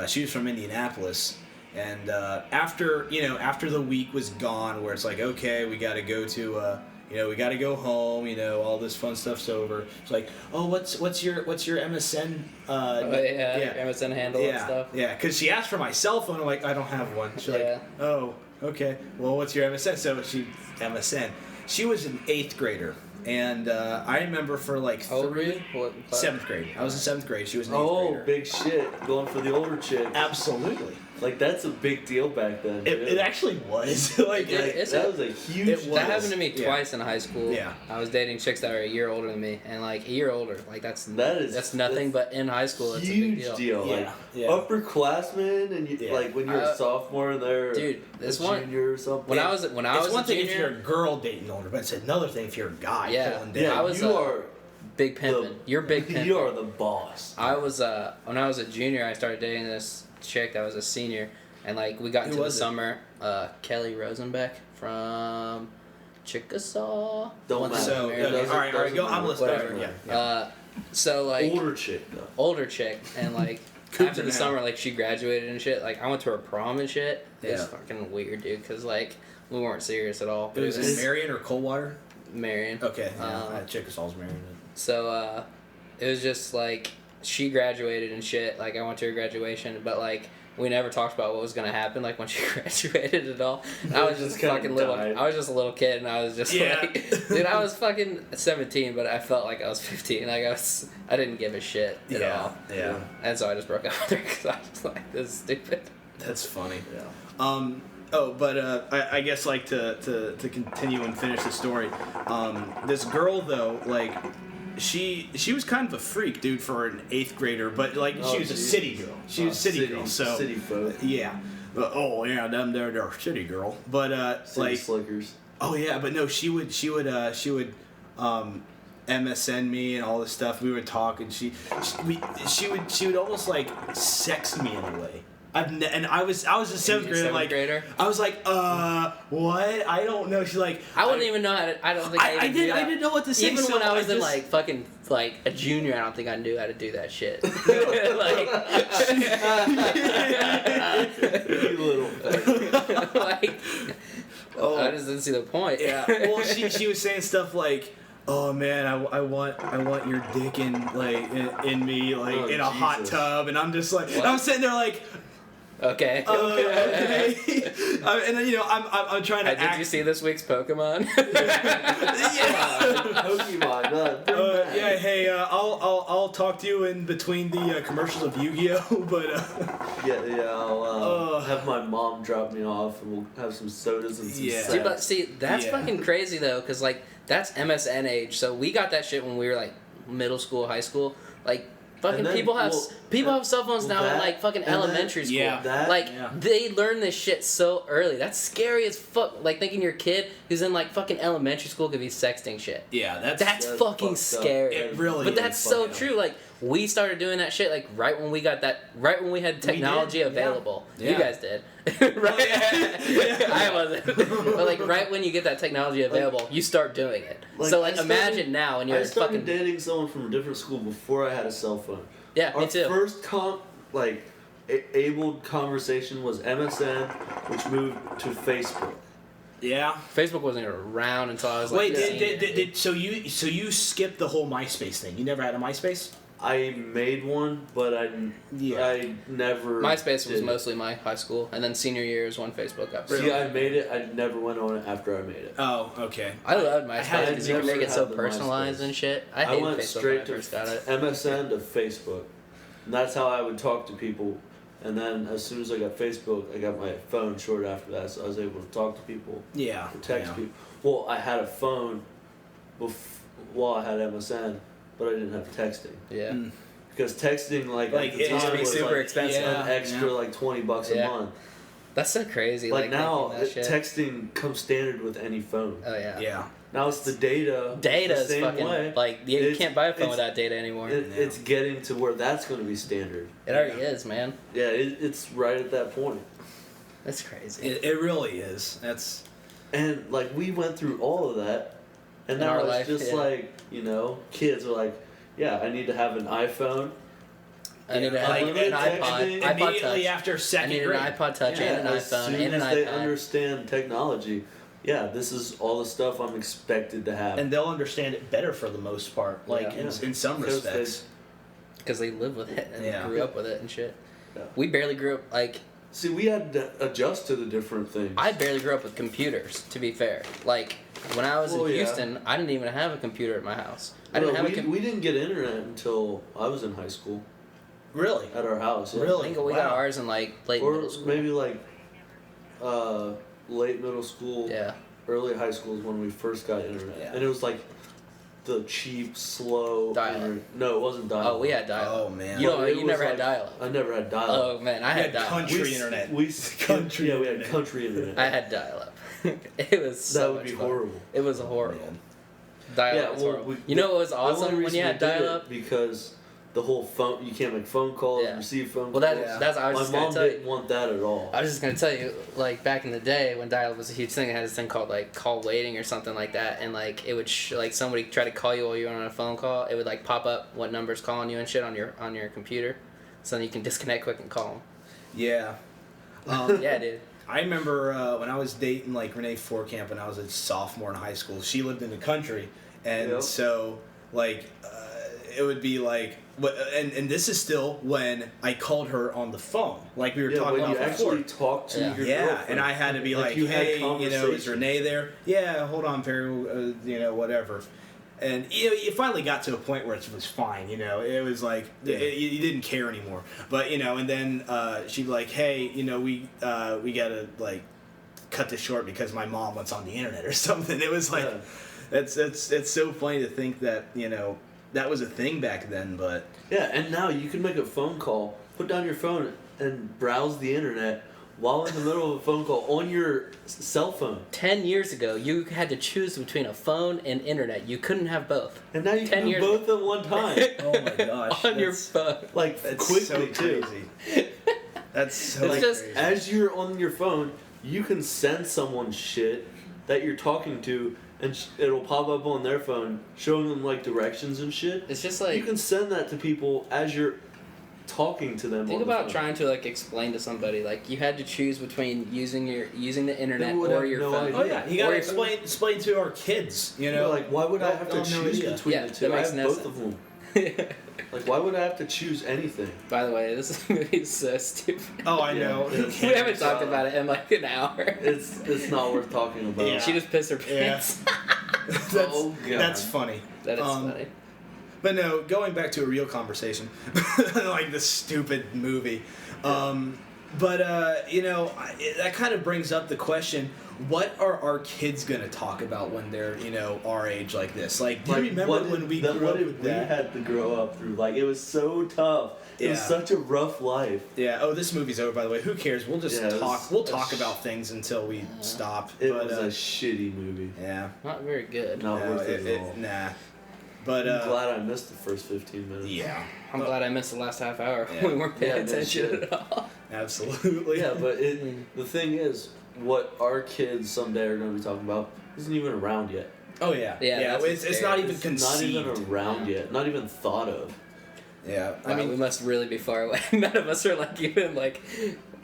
she was from Indianapolis. And after the week was gone, where it's like, okay, we got to go to we got to go home, all this fun stuff's over. It's like, oh, what's your MSN? MSN handle and stuff. Yeah, because she asked for my cell phone. I'm like, I don't have one. She's Yeah. like, oh, okay. Well, what's your MSN? So MSN. She was an 8th grader, and I remember for like How old were you? What, 7th grade. I was in 7th grade. She was an 8th Oh, grader. big shit. Going for the older chick. Absolutely. Like, that's a big deal back then. It actually was. like, Yeah, Like, it's that a- was a huge it deal. was. That happened to me Yeah. twice in high school. Yeah. I was dating chicks that were a year older than me, and like a year older, like that's nothing. But in high school, it's a big Huge deal. Like, Yeah, yeah. upperclassmen, and you, Yeah. like when you're a sophomore and they're Dude, this a one junior or something. when I was it's a one thing if you're junior, a girl dating older, but it's another thing if you're a guy Yeah. pulling down. yeah, I was, you are big pimping. the- You're big pimping. You are the boss. I was when I was a junior, I started dating this chick that was a senior, and like we got Who into the was it? summer. Kelly Rosenbeck from Chickasaw. Don't One matter. that So, married okay, us. all right, go. I'm listening. Whatever. Yeah. So like Older chick though. older chick, and like Cougar after the now. summer, like she graduated and shit. Like I went to her prom and shit. It was Yeah. fucking weird, dude. Cause like we weren't serious at all. It was in It's- Marion or Coldwater? Marion. Okay, yeah. Um, Chickasaw's Marion. So it was just like she graduated and shit. Like I went to her graduation, but like we never talked about what was gonna happen. Like when she graduated at all. And I was Just just kinda fucking little. died. I was just a little kid, and I was just Yeah. like, dude, I was fucking 17, but I felt like I was 15. Like I didn't give a shit at all. Yeah. And so I just broke up with her because I was like, this is stupid. That's funny. Yeah. I guess like to continue and finish the story. This girl though, like she was kind of a freak, dude, for an 8th grader, but like Oh, she was a geez. city girl. She was a city girl, so city folk, yeah. But, oh yeah, them they're city girl. But city like slickers. oh yeah, but no, she would MSN me and all this stuff. We would talk, and she would almost like sext me in a way. And I was a 7th grader. Seventh Like grader? I was like, what? I don't know. She's like, I wouldn't even know how to. I don't think I, even knew that. I didn't know what to say. Even so when I was in just- like fucking like a junior, I don't think I knew how to do that shit. like, You little fuck. like, I just didn't see the point. Yeah. Well, she was saying stuff like, "Oh man, I want your dick in in me Oh, in a hot Jesus. tub," and I'm just like, What? and I'm sitting there like, Okay. okay. And then I'm trying to Did act. you see this week's Pokemon? Yeah. Pokemon. Bring back. Yeah. Hey, I'll talk to you in between the commercials of Yu-Gi-Oh. But Yeah. I'll have my mom drop me off, and we'll have some sodas and some Yeah. sex. See, but see, that's Yeah. fucking crazy though, cause like that's MSN age. So we got that shit when we were like middle school, high school. Like fucking And then, people have cell phones now in that- like fucking and then- elementary school. Yeah. That- Like Yeah. they learn this shit so early. That's scary as fuck. Like thinking your kid who's in like fucking elementary school could be sexting shit. yeah, That's That's fucking fucked up. scary. It really But is that's so fucked up. true. Like we started doing that shit like right when we got that. Right when we had technology yeah. available. Yeah. You guys did. right? Yeah. I wasn't. But like right when you get that technology available, you start doing it. So like I started- imagine now when you're I started fucking dating someone from a different school before I had a cell phone. yeah, Our me too. first abled conversation was MSN, which moved to Facebook. Yeah. Facebook wasn't around until I was like. Wait, a senior. did so you skipped the whole MySpace thing? You never had a MySpace? I made one, but I never. MySpace was did it. mostly my high school, and then senior year is when Facebook got. See, I made it. I never went on it after I made it. Oh, okay. I loved I MySpace had because you could never make it so had the personalized MySpace. and shit. I I hated went Facebook straight when I to first got it. MSN to Facebook. And that's how I would talk to people. And then as soon as I got Facebook, I got my phone short after that, so I was able to talk to people, Yeah. or text yeah. people. Well, I had a phone while I had MSN, but I didn't have texting. Yeah. Mm. Because texting, like Like, at the it used to time, be was super like expensive. Yeah. an extra like $20 a Yeah. month. That's so crazy. Like now, making that shit. texting comes standard with any phone. Oh yeah. Yeah. Now it's the data. Data the is same fucking way. like yeah, you It's- can't buy a phone it's- without data anymore. It's getting to where that's going to be standard. It already is, man. Yeah, it's right at that point. That's crazy. It really is. That's And like we went through all of that, and In now our it's life, just yeah. like kids are like, yeah, I need to have an iPhone. I need to have like, an iPod. texting- iPod immediately Touch. after I second need grade. an iPod Touch Yeah, and an as iPhone soon and an as they iPad. understand technology, yeah, this is all the stuff I'm expected to have. And they'll understand it better for the most part, like Yeah. in some Because they- respects. Because they live with it and Yeah. grew up with it and shit. Yeah. We barely grew up like See, we had to adjust to the different things. I barely grew up with computers. To be fair, like when I was Well, in yeah. Houston, I didn't even have a computer at my house. I didn't have a computer. we didn't get internet until I was in high school Really? at our house. Yeah. Really? I think we got Wow. ours in like late Or middle school. maybe like late middle school. Yeah. Early high school is when we first got internet, Yeah. and it was like the cheap, slow Dial-up. internet. No, it wasn't dial. Oh, we had dial-up. Oh man. You don't. It You was never had like- dial-up. I never had dial-up. Oh man, I You had had dial-up. country internet. We Country Yeah, we had internet. country internet. I had dial-up. It was so that would much be fun. horrible. It was horrible. Man. Dial-up Yeah, was well, horrible. we- You know what was The only awesome when reason you we had did it dial-up? because the whole phone, you can't make phone calls, Yeah. receive phone Well, calls. that's I was My just gonna mom tell you. didn't want that at all. I was just gonna tell you, like back in the day when dial-up was a huge thing, it had this thing called like call waiting or something like that, and like it would like somebody try to call you while you were on a phone call, it would like pop up what number's calling you and shit on your computer, so then you can disconnect quick and call them. Yeah. Yeah, dude. I remember when I was dating like Renee Forkamp when I was a sophomore in high school. She lived in the country, and Yep. so like it would be like, and this is still when I called her on the phone, like we were Yeah, talking when you about before. actually talk to Yeah. your Yeah, girlfriend. and I had to be like, you had hey, is conversations. Renee there? Yeah, hold on, Perry, whatever. And you finally got to a point where it was fine, it was like, you didn't care anymore. But, and then she'd be like, hey, we gotta, like, cut this short because my mom wants on the internet or something. It was like, Yeah. it's so funny to think that, that was a thing back then, but Yeah, and now you can make a phone call, put down your phone, and browse the internet while in the middle of a phone call on your cell phone. 10 years ago, you had to choose between a phone and internet. You couldn't have both. And now you 10 can do years both at one time. oh my gosh, On your phone. Like, that's quickly, so too. crazy. That's so It's just- crazy. As you're on your phone, you can send someone shit that you're talking to, and it'll pop up on their phone, showing them, like, directions and shit. It's just You like, can send that to people as you're talking to them. think on the about phone. trying to like explain to somebody, like you had to choose between using the internet They would or have your no phone. idea. Oh yeah, you Or gotta if- explain to our kids, you know, Like, why would I have to They'll have no choose idea. between Yeah, the two? that I makes have no both sense. of them. Like, why would I have to choose anything? By the way, this movie is so stupid. Oh, I know. Yeah. We haven't talked about it in like an hour. It's not worth talking about. Yeah. She just pissed her Yeah. pants. that's, Oh, God. that's funny. That is Um, funny. But no, going back to a real conversation, like this stupid movie. You know, that kind of brings up the question: what are our kids gonna talk about when they're, you know, our age like this? Like, do you remember what when did- we that- grew what up did with we that? had to grow up through? Like, it was so tough. It was Yeah. such a rough life. Yeah. Oh, this movie's over. By the way, who cares? We'll just Yeah, it was talk. We'll a talk about things until we stop. It but, was a shitty movie. yeah. Not very good. Not No, worth it at all. nah. But I'm glad I missed the first 15 minutes. yeah, I'm glad I missed the last half hour. Yeah. We weren't paying Yeah, no attention shit. at all. absolutely. Yeah, but the thing is, what our kids someday are going to be talking about isn't even around yet. Oh yeah. Yeah, Yeah. that's It's scary. not even It's conceived. not even around yet. Not even thought of. Yeah. Wow, we must really be far away. None of us are like even like.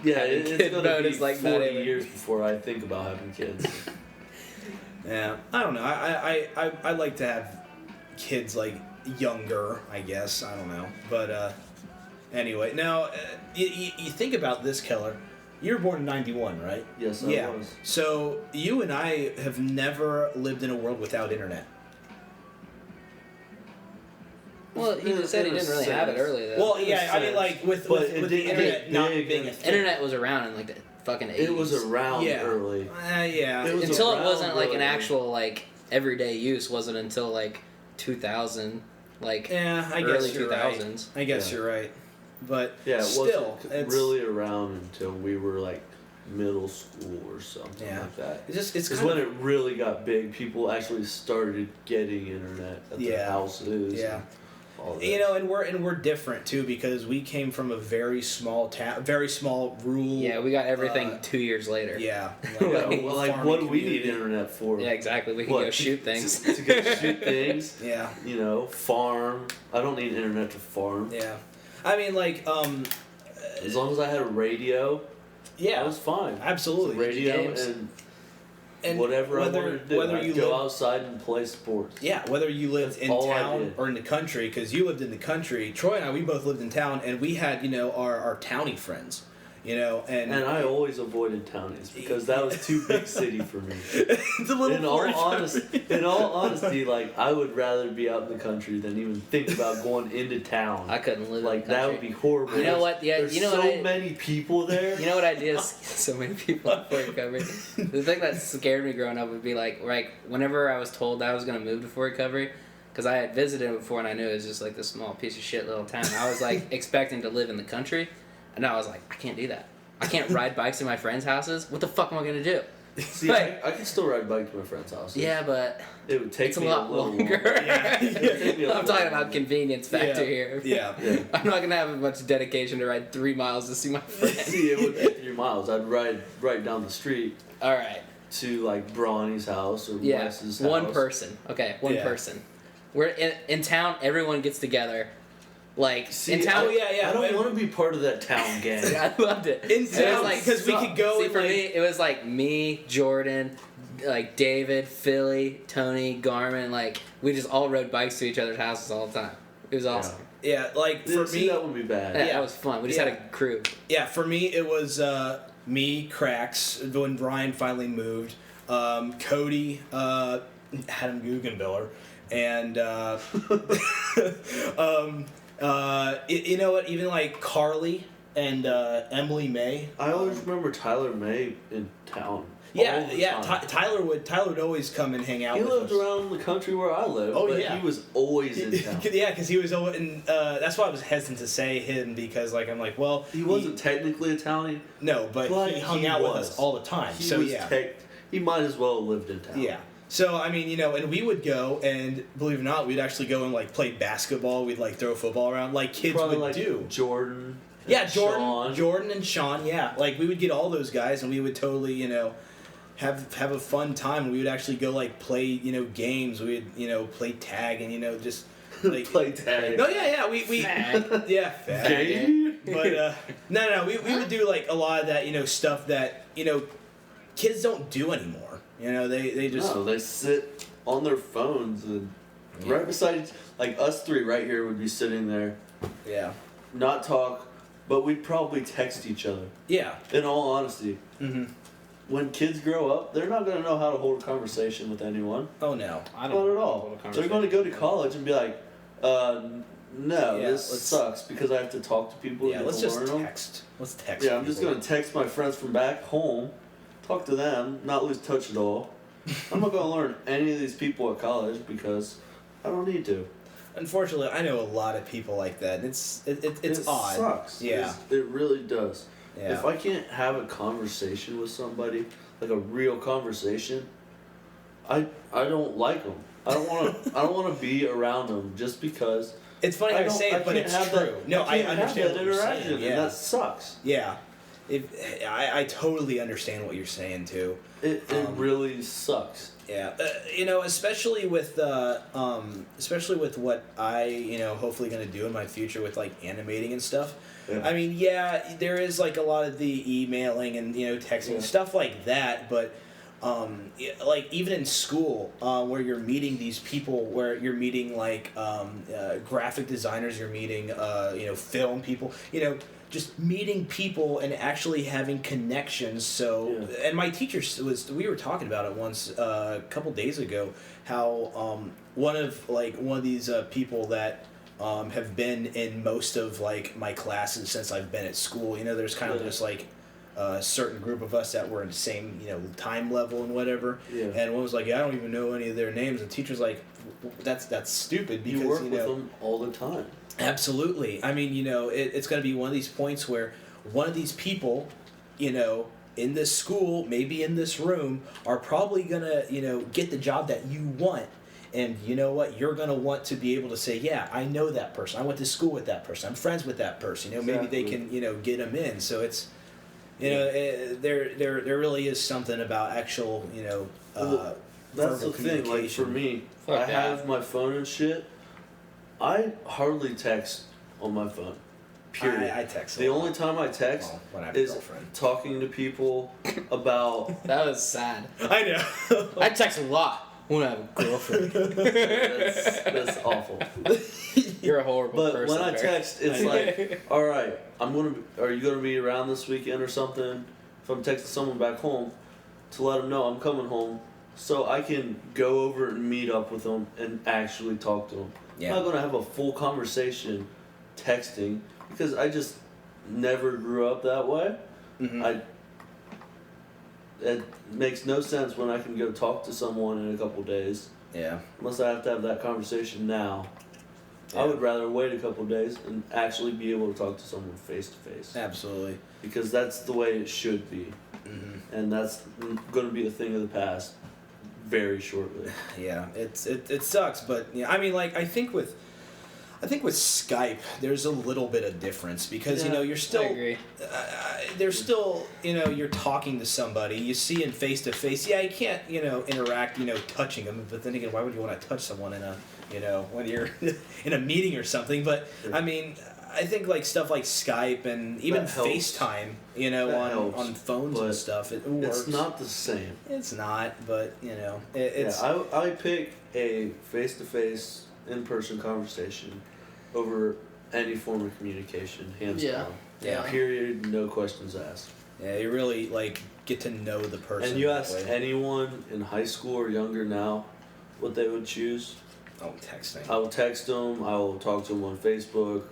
Yeah, Having it's kid going to mode be is, like, not 40 even- years before I think about having kids. Yeah, I don't know. I like to have kids like younger, I guess. I don't know, but anyway. Now, you think about this, Keller. You were born in '91, right? Yes, I Yeah. was. So you and I have never lived in a world without internet. Well, he just said he In a didn't really have it sense. early though. Well, in a yeah. I mean, sense, like with but with, it with the didn't internet get not big being a thing. Internet was around in like the fucking 80s. It was around Yeah. early. Yeah. It was until it around wasn't like an early. actual like everyday use. Wasn't until like 2000, like Yeah, I early guess you're right. 2000s. I guess Yeah. you're right. But Yeah, it still, wasn't it's really around until we were like middle school or something Yeah. like that. it's Because kind when of, it really got big, people actually started getting internet at their Yeah. houses. Yeah. and all that. you know, and we're different too because we came from a very small town, very small rural. Yeah, we got everything Uh, 2 years later. Yeah. Yeah, like, well, like, farming what do we need community. internet for? Yeah, exactly. We can What, go shoot things. To go shoot things, Yeah. you know, farm. I don't need internet to farm. Yeah. I mean, like, As long as I had a radio, yeah, I was fine. absolutely. Radio games. and whatever I whether, wanted to do. whether I'd you go live, outside and play sports. yeah, whether you lived That's in all I town did. or in the country, because you lived in the country. Troy and I, we both lived in town, and we had, you know, our townie friends, you know, and And I always avoided townies because that was too big city for me. it's a little In all honesty, like I would rather be out in the country than even think about going into town. I couldn't live Like in the that country. would be horrible. You know what? Yeah, There's you know so what I- many people there. You know what I did? So many people in Fort Recovery. The thing that scared me growing up would be like whenever I was told I was gonna move to Fort Recovery, because I had visited it before and I knew it was just like this small piece of shit little town. I was like expecting to live in the country, and I was like, I can't do that. I can't ride bikes to my friends' houses. What the fuck am I gonna do? See, Like- I can still ride a bike to my friend's house. Yeah, but It would take it's a me lot little longer. Yeah. It would take me a I'm little talking about longer. convenience factor here. Yeah. Yeah. I'm not gonna have as much dedication to ride 3 miles to see my friend. See, it would be 3 miles. I'd ride right down the street All right. to like Bronny's house or Yeah. Wes's house. One person. Okay. One Yeah. person. We're in town. Everyone gets together. Like See, in town. Oh, yeah. I don't want to be part of that town gang. I loved it. In It was town, like, because we could go See, and, for like- me, it was like me, Jordan, like David, Philly, Tony, Garmin. Like we just all rode bikes to each other's houses all the time. It was awesome. Yeah, like Yeah, for see, me, that would be bad. Yeah, Yeah. that was fun. We just had a crew. yeah, for me it was me, Cracks, when Brian finally moved, Cody, Adam Guggenbiller, and you know what? Even like Carly, and Emily May. I always remember Tyler May in town. Yeah, all the yeah. time. Tyler would always come and hang out He with lived us. around the country where I live. Oh, but yeah. he was always in town. Yeah, because he was always, and that's why I was hesitant to say him because like I'm like, well, He wasn't technically Italian. no, but he hung out with us all the time. He So was yeah, he might as well have lived in town. yeah. So I mean, and we would go and believe it or not, we'd actually go and like play basketball. We'd like throw football around like kids Probably would like do. Jordan. Yeah, and Jordan, Sean. Jordan and Sean. Yeah, like we would get all those guys, and we would totally, have a fun time. We would actually go like play, games. We would, play tag, and just like Play tag. No, yeah, we Fag. yeah, fag. Game? But no, we would do like a lot of that, stuff that kids don't do anymore. They just No, they sit on their phones and Yeah. right beside, like us three right here would be sitting there, yeah, not talk, but we'd probably text each other. yeah. In all honesty, Mm-hmm. when kids grow up, they're not going to know how to hold a conversation with anyone. Oh no. I Not don't at all. They're going to go to college and be like, no, Yeah, this sucks because I have to talk to people Yeah, and let's get just to learn them. text. Let's text. Yeah, I'm just people. going to text my friends from back home, talk to them, not lose touch at all. I'm not going to learn any of these people at college because I don't need to. Unfortunately, I know a lot of people like that. It's It odd. sucks. Yeah. It really does. Yeah. If I can't have a conversation with somebody, like a real conversation, I don't like them. I don't want to be around them just because. It's funny how you don't- say I it, but can't it's have true. that- No, I can't have understand that what you're interaction, saying. and Yeah. that sucks. Yeah. I totally understand what you're saying too. It really sucks. Yeah, especially with what I hopefully gonna do in my future with like animating and stuff. Yeah. I mean, yeah, there is like a lot of the emailing and texting Yeah. stuff like that, but like even in school where you're meeting these people, where you're meeting like graphic designers, you're meeting film people, just meeting people and actually having connections. So, Yeah. and my teacher we were talking about it once a couple days ago, how one of these people that have been in most of like my classes since I've been at school. There's kind of Yeah. just like a certain group of us that were in the same time level and whatever. Yeah. And one was like, I don't even know any of their names. And the teacher's like, that's stupid because You work with them all the time. Absolutely. I mean, it's going to be one of these points where one of these people, in this school, maybe in this room, are probably going to, get the job that you want. And you know what? You're going to want to be able to say, yeah, I know that person. I went to school with that person. I'm friends with that person. Maybe they can, get them in. So it's, there really is something about actual, Well, that's verbal the thing. Like for communication. me, Fuck I yeah. have my phone and shit. I hardly text on my phone. Period. I text. The only time I text when I have a is girlfriend. talking to people about. That was sad. I know. I text a lot when I have a girlfriend. that's awful. You're a horrible But person. when I Bear. text, it's like, all right, are you gonna be around this weekend or something? If I'm texting someone back home, to let them know I'm coming home, so I can go over and meet up with them and actually talk to them. Yeah. I'm not gonna have a full conversation texting because I just never grew up that way. Mhm. It makes no sense when I can go talk to someone in a couple days, Yeah. unless I have to have that conversation now. Yeah. I would rather wait a couple days and actually be able to talk to someone face to face, Absolutely. because that's the way it should be, and that's going to be a thing of the past very shortly. Yeah, it sucks, but yeah, I mean, like I think with Skype, there's a little bit of difference because Yeah, you're still I agree. there's still you're talking to somebody, you see him face to face. Yeah, you can't interact touching them, but then again, why would you want to touch someone in a when you're in a meeting or something? But I mean, I think like stuff like Skype and even That helps. FaceTime, That helps, on phones and but stuff, it works. It's not the same. It's not, but it's Yeah, I pick a face-to-face, in-person conversation over any form of communication, hands Yeah. down. Yeah. Period. No questions asked. yeah, you really like get to know the person. And you that ask way. anyone in high school or younger now what they would choose. Oh, texting. I will text them. I will talk to them on Facebook.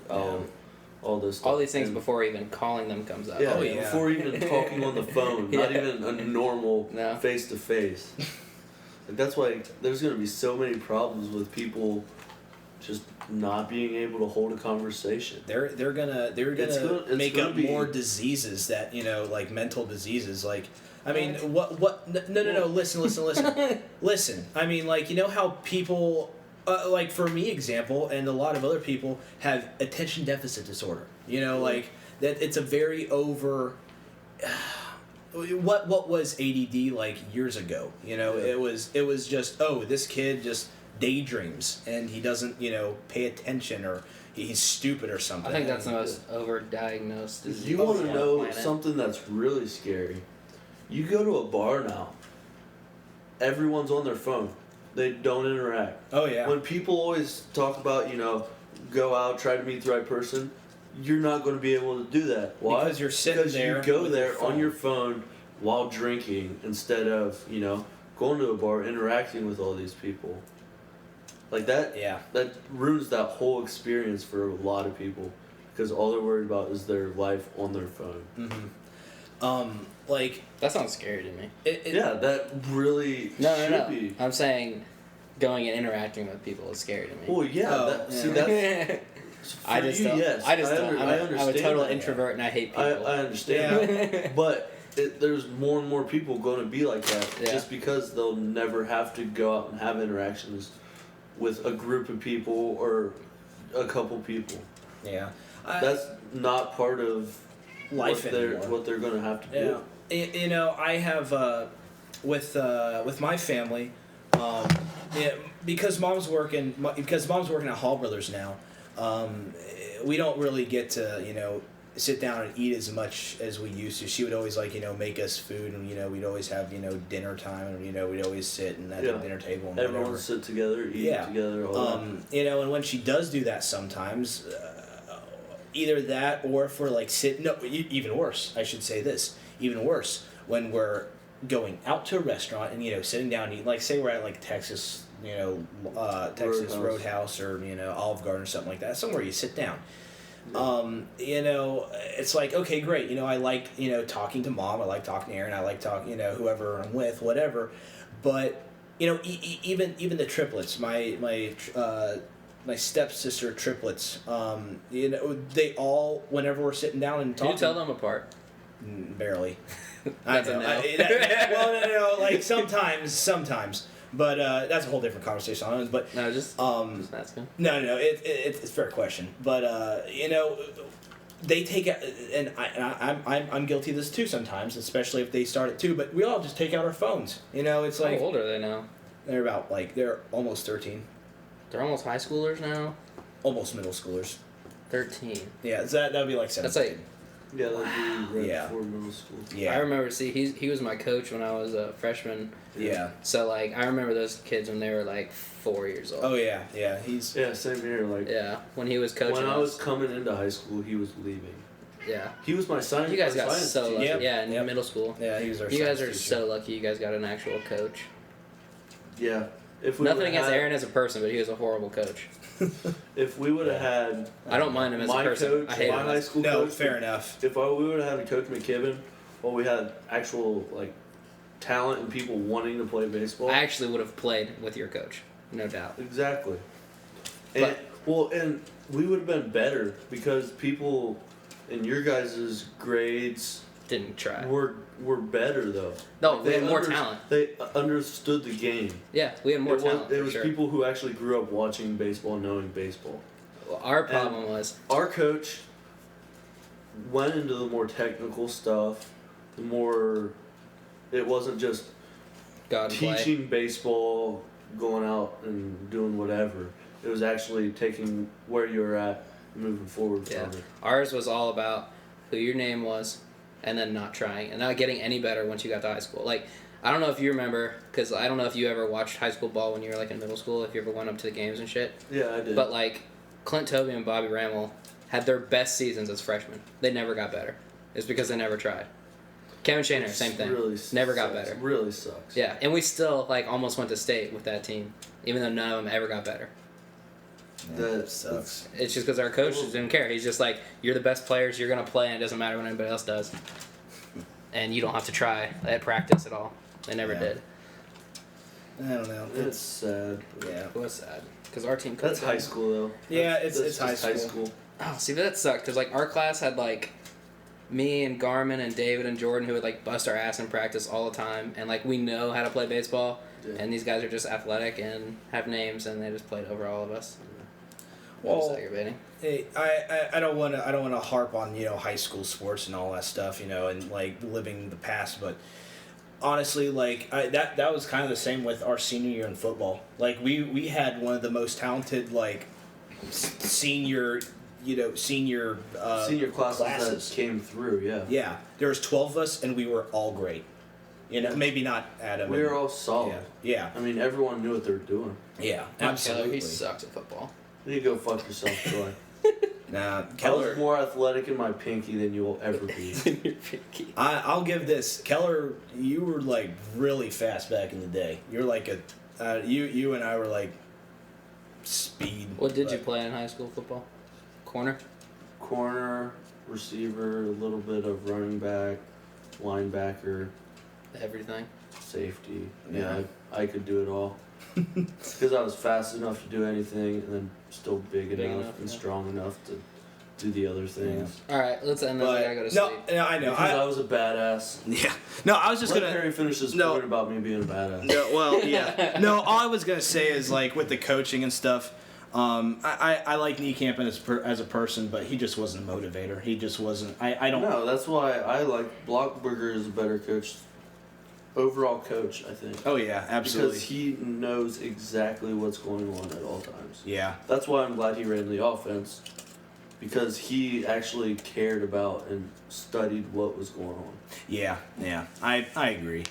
all this stuff. All these things And- before even calling them comes up. Yeah, Oh, yeah. before even talking on the phone, not Yeah. even a normal No. face to face. Like that's why there's gonna be so many problems with people just not being able to hold a conversation. They're gonna it's make gonna up be- more diseases that like mental diseases. Like, I mean, what? No. Listen. Listen. I mean, like, you know how people, like for me, example, and a lot of other people have attention deficit disorder. You know, like that. It's a very over. What was ADD like years ago? You know, Yeah. it was just, oh, this kid just daydreams and he doesn't pay attention, or he's stupid or something. I think that's the most overdiagnosed disease. You want on to the know planet. something that's really scary? You go to a bar now. Everyone's on their phone. They don't interact. Oh yeah. When people always talk about, go out, try to meet the right person, you're not going to be able to do that. Why? Because you're sitting because there you go with there your phone. on your phone while drinking instead of, going to a bar, interacting with all these people. Like that, Yeah. that ruins that whole experience for a lot of people because all they're worried about is their life on their phone. Like That sounds scary to me. Yeah, that really No, should be. I'm saying going and interacting with people is scary to me. Well, yeah, Oh, see, that's for I just you, don't. yes. I just don't. I I'm understand a total that. introvert and I hate people. I understand that. But there's more and more people going to be like that Yeah. just because they'll never have to go out and have interactions with a group of people or a couple people. yeah. That's not part of Life anymore. what they're going to have to Yeah. do. I have with my family, because mom's working at Hall Brothers now. We don't really get to sit down and eat as much as we used to. She would always make us food, and we'd always have dinner time, and we'd always sit and at the Yeah. dinner table and Everyone whatever. sit together, eat Yeah. together. All that. And when she does do that sometimes, either that or if we're even worse, I should say this, even worse, when we're going out to a restaurant and sitting down and eating, like say we're at Texas, Texas Roadhouse or Olive Garden or something like that, somewhere you sit down. It's like, okay, great. I like, talking to mom. I like talking to Aaron. I like talking, whoever I'm with, whatever. But, even the triplets, my stepsister triplets, they all, whenever we're sitting down and Can talking. you tell them apart? Barely. That's I a know. no. Well, no, like sometimes. But that's a whole different conversation on it. But No, just asking. no, it's a fair question. But they take out, and I'm guilty of this too sometimes, especially if they start it too. But we all just take out our phones. It's like How old are they now? they're almost 13, They're almost high schoolers now. almost middle schoolers. 13. Yeah, so that would be like 17. That's like. Yeah, that'd be right Yeah. before middle school. Yeah. I remember. See, he was my coach when I was a freshman. Yeah. So I remember those kids when they were 4 years old. Oh yeah. He's Yeah, same here. Like Yeah, when he was coaching when I us. was coming into high school, he was leaving. Yeah. He was my science. You guys my got science so teacher. lucky. Yep, Yeah, in yep. middle school. he was our. You guys science are teacher. so lucky. You guys got an actual coach. Yeah. If we Nothing would've against had- Aaron as a person, but he was a horrible coach. If we would have had I don't mind him as a my person. coach, I hate my him. high As, school No, coach, fair enough. If we would have had a Coach McKibben, we had actual talent and people wanting to play baseball. I actually would have played with your coach, no doubt. Exactly. And and we would have been better because people in your guys' grades Didn't try. were better though. No, we They had more talent. They understood the game. Yeah, we had more talent. It for was sure. people who actually grew up watching baseball, knowing baseball. Well, our problem was Our coach went into the more technical stuff, the more. It wasn't just God play. teaching baseball, going out and doing whatever. It was actually taking where you were at, moving forward Yeah. from it. Ours was all about who your name was, and then not trying and not getting any better once you got to high school. I don't know if you remember, because I don't know if you ever watched high school ball when you were in middle school. If you ever went up to the games and shit. Yeah, I did. But Clint Tobey and Bobby Ramel had their best seasons as freshmen. They never got better. It's because they never tried. Kevin Shaner, same thing. Really Never got sucks. better. Really sucks. Yeah, and we still almost went to state with that team, even though none of them ever got better. That sucks. It's just because our coaches didn't care. He's just like, you're the best players, you're going to play, and it doesn't matter what anybody else does. And you don't have to try at practice at all. They never Yeah. did. I don't know. It's sad. Yeah. It was sad. Because our team That's couldn't high win. school though. Yeah, That's it's high just school. Oh, see, but that sucked. Because, like, our class had, like, me and Garmin and David and Jordan who would, like, bust our ass in practice all the time. And, like, we know how to play baseball. Yeah. And these guys are just athletic and have names, and they just played over all of us. It Well, was aggravating. Hey, I don't want to harp on high school sports and all that stuff and like living the past, but honestly, like that was kind of the same with our senior year in football. Like we had one of the most talented like senior Senior classes that came through. Yeah. Yeah, there was 12 of us and we were all great. Maybe not Adam. We were all solid. Yeah. I mean, everyone knew what they were doing. Yeah. Keller, Absolutely. he sucks at football. You go fuck yourself, Troy. Nah, I was Keller. more athletic in my pinky than you will ever be. I'll give this Keller. You were like really fast back in the day. You're like you and I were like speed. What did you but- play in high school football? Corner? Corner, receiver, a little bit of running back, linebacker, Everything. safety. Yeah. Yeah, I could do it all. Because I was fast enough to do anything, and then still big enough and yeah. strong enough to do the other things. Alright, let's end this. I gotta go to no, sleep. no, I know. Because I was a badass. Yeah. No, I was just Let gonna. Harry finish his No. point about me being a badass. No, well, yeah. No, all I was gonna say is like with the coaching and stuff. I like Niekamp as a person, but he just wasn't a motivator. He just wasn't. I don't. No, that's why I like Blockberger is a better coach. Overall coach, I think. Oh yeah, absolutely. Because he knows exactly what's going on at all times. Yeah. That's why I'm glad he ran the offense. Because he actually cared about and studied what was going on. Yeah. Yeah. I agree.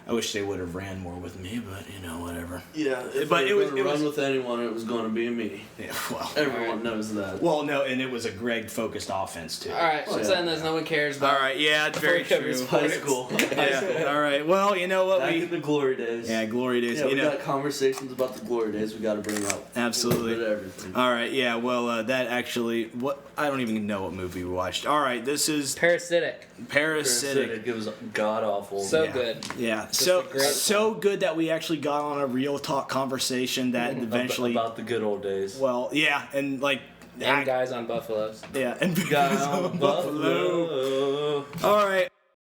I wish they would have ran more with me, but whatever. Yeah, if But they it were was- gonna it run was- with anyone, it was going to be me. Yeah. Well. Everyone knows that. Well, no, and it was a Greg focused offense too. Alright, Oh, let's yeah. end this. No one cares about All right. Yeah, it's very Before we true. cover High school. Yeah. All right. Well, you know what Back we. in the glory days. Yeah, glory days. Yeah, we got conversations about the glory days we got to bring up. Absolutely. A little bit of everything. All right, yeah. Well, that actually, what I don't even know what movie we watched. All right, this is Parasitic. Parasitic. It was god awful. So Yeah. good. Yeah, Just so a great so good that we actually got on a real talk conversation that eventually. about the good old days. Well, yeah, and like. And guys on Buffaloes. Yeah, and Got on Buffalo. All right.